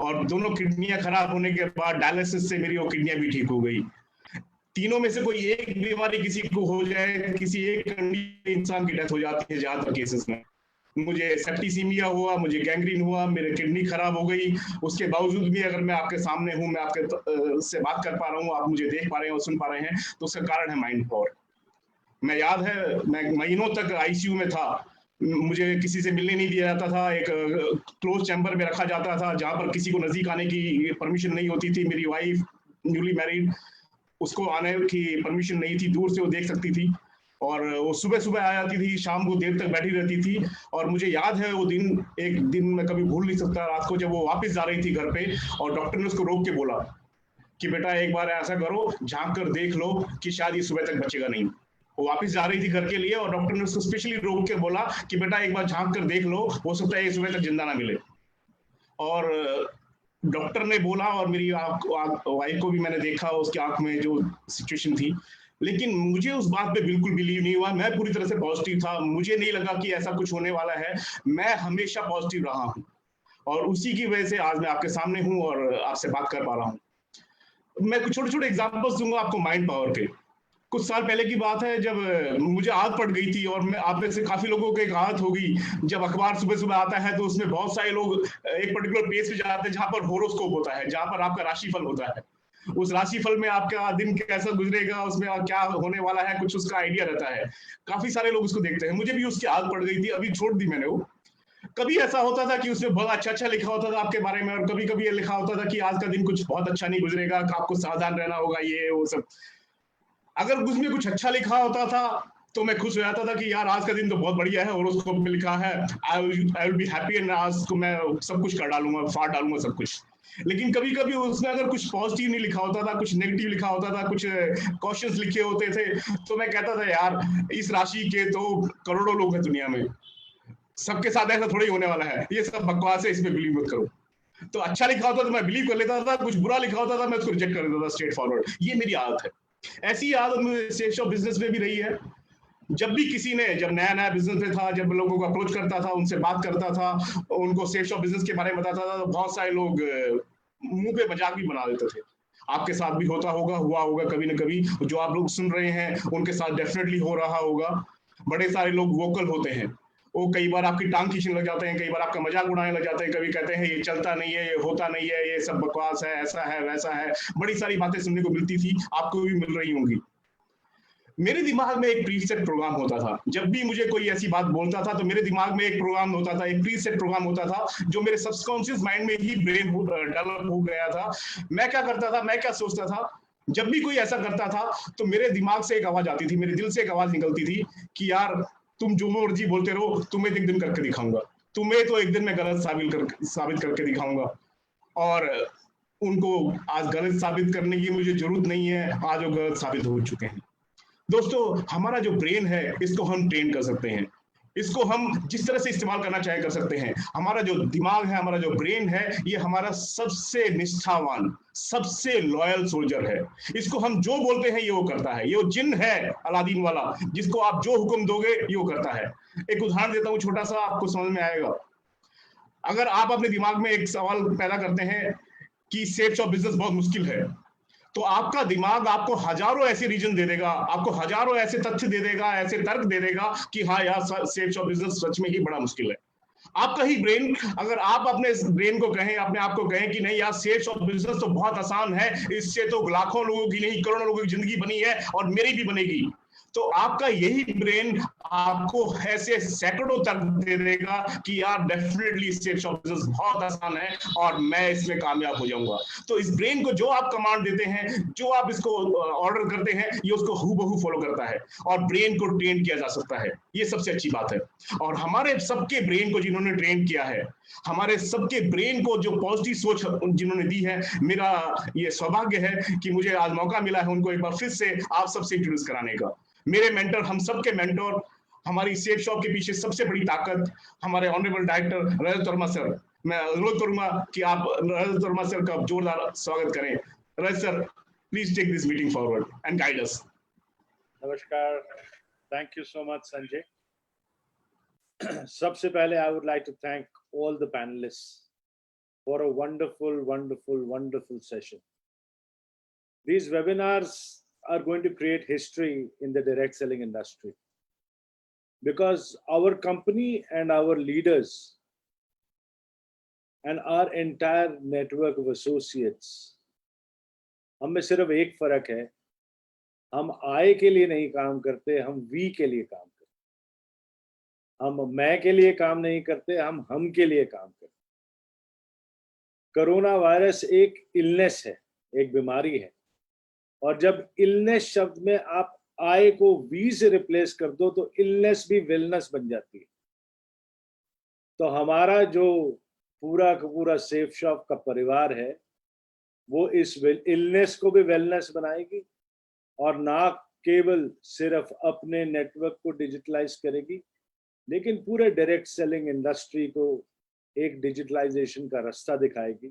K: और दोनों किडनियां खराब होने के बाद डायलिसिस से मेरी वो किडनियां भी ठीक हो गई। तीनों में से कोई एक बीमारी किसी को हो जाए, किसी एक इंसान की डेथ हो जाती है ज्यादातर केसेस में। मुझे सेप्टिसीमिया हुआ, मुझे गैंग्रीन हुआ, मेरी किडनी खराब हो गई। उसके बावजूद भी अगर मैं आपके सामने हूं, मैं आपके से बात कर पा रहा हूं, आप मुझे देख पा रहे हैं और सुन पा रहे हैं, तो उसका कारण है माइंड पावर। मैं याद है, मैं महीनों तक आईसीयू में था। मुझे किसी से मिलने नहीं दिया जाता था। एक क्लोज चैम्बर में रखा जाता था जहां पर किसी को नजदीक आने की परमिशन नहीं होती थी। मेरी वाइफ न्यूली मैरिड, उसको आने की परमिशन नहीं थी, दूर से वो देख सकती थी। और वो सुबह सुबह आ जाती थी, शाम को देर तक बैठी रहती थी। और मुझे याद है वो दिन, एक दिन मैं कभी भूल नहीं सकता, रात को जब वो वापस जा रही थी घर पे और डॉक्टर ने उसको रोक के बोला कि बेटा एक बार ऐसा करो, झांक कर देख लो कि शायद ये सुबह तक बचेगा नहीं। वो वापस जा रही थी घर के लिए और डॉक्टर ने उसको स्पेशली रोक के बोला कि बेटा एक बार झांक कर देख लो, हो सकता है ये सुबह तक जिंदा ना मिले। और डॉक्टर ने बोला और मेरी वाइफ को भी मैंने देखा, उसकी आंख में जो सिचुएशन थी, लेकिन मुझे उस बात पे बिल्कुल बिलीव नहीं हुआ। मैं पूरी तरह से पॉजिटिव था, मुझे नहीं लगा कि ऐसा कुछ होने वाला है। मैं हमेशा पॉजिटिव रहा हूँ और उसी की वजह से आज मैं आपके सामने हूँ और आपसे बात कर पा रहा हूँ। मैं कुछ छोटे छोटे एग्जांपल्स दूंगा आपको माइंड पावर के। कुछ साल पहले की बात है जब मुझे आदत पड़ गई थी, और मैं आप में से काफी लोगों को एक आदत होगी, जब अखबार सुबह सुबह आता है तो उसमें बहुत सारे लोग एक पर्टिकुलर पेज पे जाते हैं जहां पर होरोस्कोप होता है, जहां पर आपका राशिफल होता है। उस राशिफल में आपका दिन कैसा गुजरेगा, उसमें क्या होने वाला है, कुछ उसका आइडिया रहता है। काफी सारे लोग उसको देखते हैं, मुझे भी उसकी आदत पड़ गई थी, अभी छोड़ दी मैंने वो। कभी ऐसा होता था कि उसमें बहुत अच्छा अच्छा लिखा होता था आपके बारे में, और कभी कभी ये लिखा होता था कि आज का दिन कुछ बहुत अच्छा नहीं गुजरेगा, आपको सावधान रहना होगा, ये वो सब। अगर उसमें कुछ अच्छा लिखा होता था तो मैं खुश हो जाता था कि यार आज का दिन तो बहुत बढ़िया है, होरोस्कोप में लिखा है, I will be happy, and आज को मैं सब कुछ कर डालूंगा, फाड़ डालूंगा सब कुछ। लेकिन कभी कभी उसमें अगर कुछ पॉजिटिव नहीं लिखा होता था, कुछ नेगेटिव लिखा होता था, कुछ क्वेश्चंस लिखे होते थे, तो मैं कहता था यार इस राशि के तो करोड़ों लोग हैं दुनिया में, सबके साथ ऐसा थोड़ी होने वाला है, ये सब बकवास है, इसमें बिलीव मत करो। तो अच्छा लिखा होता तो मैं बिलीव कर लेता था, कुछ बुरा लिखा होता था मैं उसको रिजेक्ट कर देता था स्ट्रेट फॉरवर्ड। ये मेरी आदत है। ऐसी आदत मुझे सेफ शॉप बिजनेस में भी रही है। जब भी किसी ने, जब नया नया बिजनेस में था, जब लोगों को अप्रोच करता था, उनसे बात करता था, उनको सेफ शॉप बिजनेस के बारे में बताता था, तो बहुत सारे लोग मुंह पे मजाक भी बना देते थे। आपके साथ भी होता होगा, हुआ होगा कभी ना कभी, जो आप लोग सुन रहे हैं उनके साथ डेफिनेटली हो रहा होगा। बड़े सारे लोग वोकल होते हैं, वो कई बार आपकी टांग खींचने लग जाते हैं, कई बार आपका मजाक उड़ाने लग जाते हैं, कभी कहते हैं ये चलता नहीं है, ये होता नहीं है, ये सब बकवास है, ऐसा है वैसा है। बड़ी सारी बातें सुनने को मिलती थी, आपको भी मिल रही होंगी। मेरे दिमाग में एक प्रीसेट प्रोग्राम होता था। जब भी मुझे कोई ऐसी बात बोलता था तो मेरे दिमाग में एक प्रोग्राम होता था, एक प्रीसेट प्रोग्राम होता था, जो मेरे सबकॉन्शियस माइंड में ही ब्रेन डेवलप हो गया था। मैं क्या करता था, मैं क्या सोचता था, जब भी कोई ऐसा करता था तो मेरे दिमाग से एक आवाज आती थी, मेरे दिल से एक आवाज निकलती थी कि यार तुम जो मर्जी बोलते रहो, तुम्हें एक दिन करके दिखाऊंगा, तुम्हें तो एक दिन मैं गलत साबित करके दिखाऊंगा। और उनको आज गलत साबित करने की मुझे जरूरत नहीं है, आज वो गलत साबित हो चुके हैं। दोस्तों, हमारा जो ब्रेन है इसको हम ट्रेन कर सकते हैं, इसको हम जिस तरह से इस्तेमाल करना चाहे कर सकते हैं। हमारा जो दिमाग है, हमारा जो ब्रेन है, ये हमारा सबसे निष्ठावान, सबसे लॉयल सोल्जर है। इसको हम जो बोलते हैं ये वो करता है। ये वो जिन है अलादीन वाला, जिसको आप जो हुक्म दोगे ये वो करता है। एक उदाहरण देता हूँ छोटा सा, आपको समझ में आएगा। अगर आप अपने दिमाग में एक सवाल पैदा करते हैं कि सेफ शॉप बिजनेस बहुत मुश्किल है, तो आपका दिमाग आपको हजारों ऐसे रीजन दे देगा, आपको हजारों ऐसे तथ्य दे देगा, ऐसे तर्क दे देगा कि हाँ यार सेफ शॉप बिजनेस सच में ही बड़ा मुश्किल है। आपका ही ब्रेन, अगर आप अपने ब्रेन को कहें, अपने आप को कहें कि नहीं यार सेफ शॉप बिजनेस तो बहुत आसान है, इससे तो लाखों लोगों की नहीं करोड़ों लोगों की जिंदगी बनी है और मेरी भी बनेगी, तो आपका यही ब्रेन आपको ऐसे सैकड़ों तक दे देगा कि यार डेफिनेटली सेफ शॉप बिजनेस बहुत आसान है और मैं इसमें कामयाब हो जाऊंगा। तो इस ब्रेन को जो आप कमांड देते हैं, जो आप इसको ऑर्डर करते हैं, ये उसको हूबहू फॉलो करता है और ब्रेन को ट्रेन किया जा सकता है। ये सबसे अच्छी बात है। और हमारे सबके ब्रेन को जिन्होंने ट्रेन किया है, हमारे सबके ब्रेन को जो पॉजिटिव सोच जिन्होंने दी है, मेरा ये सौभाग्य है कि मुझे आज मौका मिला है उनको एक बार फिर से आप सबसे इंट्रोड्यूस कराने का। मेरे मेंटर, हम सबके मेंटर, हमारी सेफ शॉप के पीछे सबसे बड़ी ताकत हमारे ऑनरेबल डायरेक्टर रजत वर्मा सर। मैं अनुरोध करूंगा कि आप रजत वर्मा सर का जोरदार स्वागत करें। Rajat sir, please take this meeting forward and guide us.
L: नमस्कार, thank you so much Sanjay. सबसे पहले I would like to thank all the panellists for a wonderful session. These webinars are going to create history in the direct selling industry because our company and our leaders and our entire network of associates, हम में सिर्फ एक फर्क है, हम आय के लिए नहीं काम करते, हम वी के लिए काम करते। हम मैं के लिए काम नहीं करते, हम के लिए काम करते। कोरोना वायरस एक इलनेस है, एक बीमारी है, और जब इलनेस शब्द में आप आई को वी से रिप्लेस कर दो तो इलनेस भी वेलनेस बन जाती है। तो हमारा जो पूरा का पूरा सेफ शॉप का परिवार है वो इस इलनेस को भी वेलनेस बनाएगी और ना केवल सिर्फ अपने नेटवर्क को डिजिटलाइज करेगी लेकिन पूरे डायरेक्ट सेलिंग इंडस्ट्री को एक डिजिटलाइजेशन का रास्ता दिखाएगी,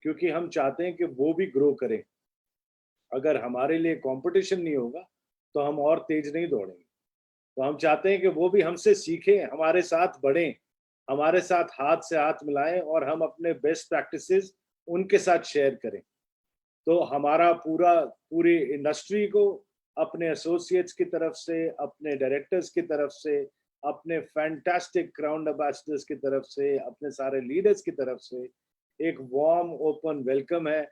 L: क्योंकि हम चाहते हैं कि वो भी ग्रो करें। अगर हमारे लिए कंपटीशन नहीं होगा तो हम और तेज नहीं दौड़ेंगे। तो हम चाहते हैं कि वो भी हमसे सीखें, हमारे साथ बढ़ें, हमारे साथ हाथ से हाथ मिलाएं और हम अपने बेस्ट प्रैक्टिसेस उनके साथ शेयर करें। तो हमारा पूरी इंडस्ट्री को अपने एसोसिएट्स की तरफ से, अपने डायरेक्टर्स की तरफ से, अपने फैंटास्टिक क्राउन एम्बेसडर्स की तरफ से, अपने सारे लीडर्स की तरफ से एक वार्म ओपन वेलकम है।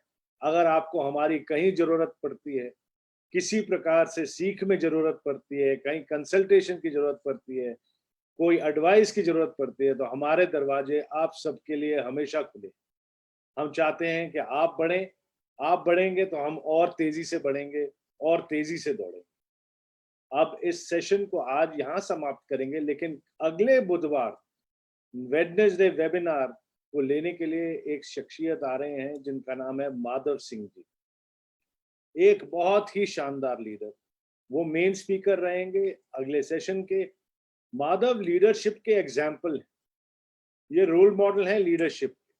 L: अगर आपको हमारी कहीं जरूरत पड़ती है, किसी प्रकार से सीख में जरूरत पड़ती है, कहीं कंसल्टेशन की जरूरत पड़ती है, कोई एडवाइस की जरूरत पड़ती है, तो हमारे दरवाजे आप सबके लिए हमेशा खुले। हम चाहते हैं कि आप बढ़ें, आप बढ़ेंगे तो हम और तेजी से बढ़ेंगे और तेजी से दौड़ेंगे। अब इस सेशन को आज यहाँ समाप्त करेंगे, लेकिन अगले बुधवार वेडनेसडे वेबिनार को लेने के लिए एक शख्सियत आ रहे हैं जिनका नाम है माधव सिंह जी। एक बहुत ही शानदार लीडर, वो मेन स्पीकर रहेंगे अगले सेशन के। माधव लीडरशिप के एग्जाम्पल है, ये रोल मॉडल है लीडरशिप के।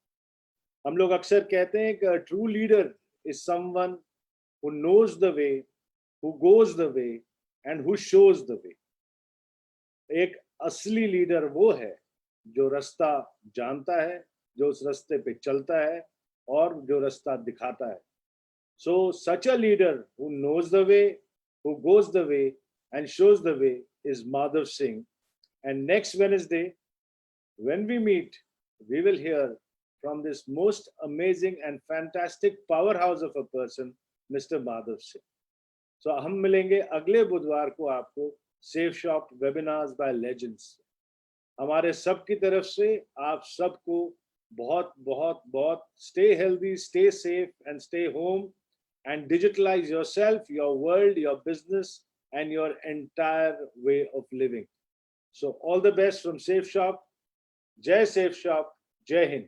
L: हम लोग अक्सर कहते हैं कि true leader is someone who knows the way, who goes the way and who shows the way. एक असली लीडर वो है जो रास्ता जानता है, जो उस रास्ते पे चलता है और जो रास्ता दिखाता है। So such a leader who knows the way, who goes the way and shows the way is Madhav Singh. And next Wednesday, when we meet, we will hear from this most amazing and fantastic powerhouse of a person, Mr. Madhav Singh. So हम मिलेंगे अगले बुधवार को आपको safe shop webinars by legends. हमारे सब की तरफ से आप सबको बहुत बहुत बहुत stay healthy, stay safe and stay home and digitalize yourself, your world, your business and your entire way of living. So all the best from Safe Shop. Jai Safe Shop. Jai Hind.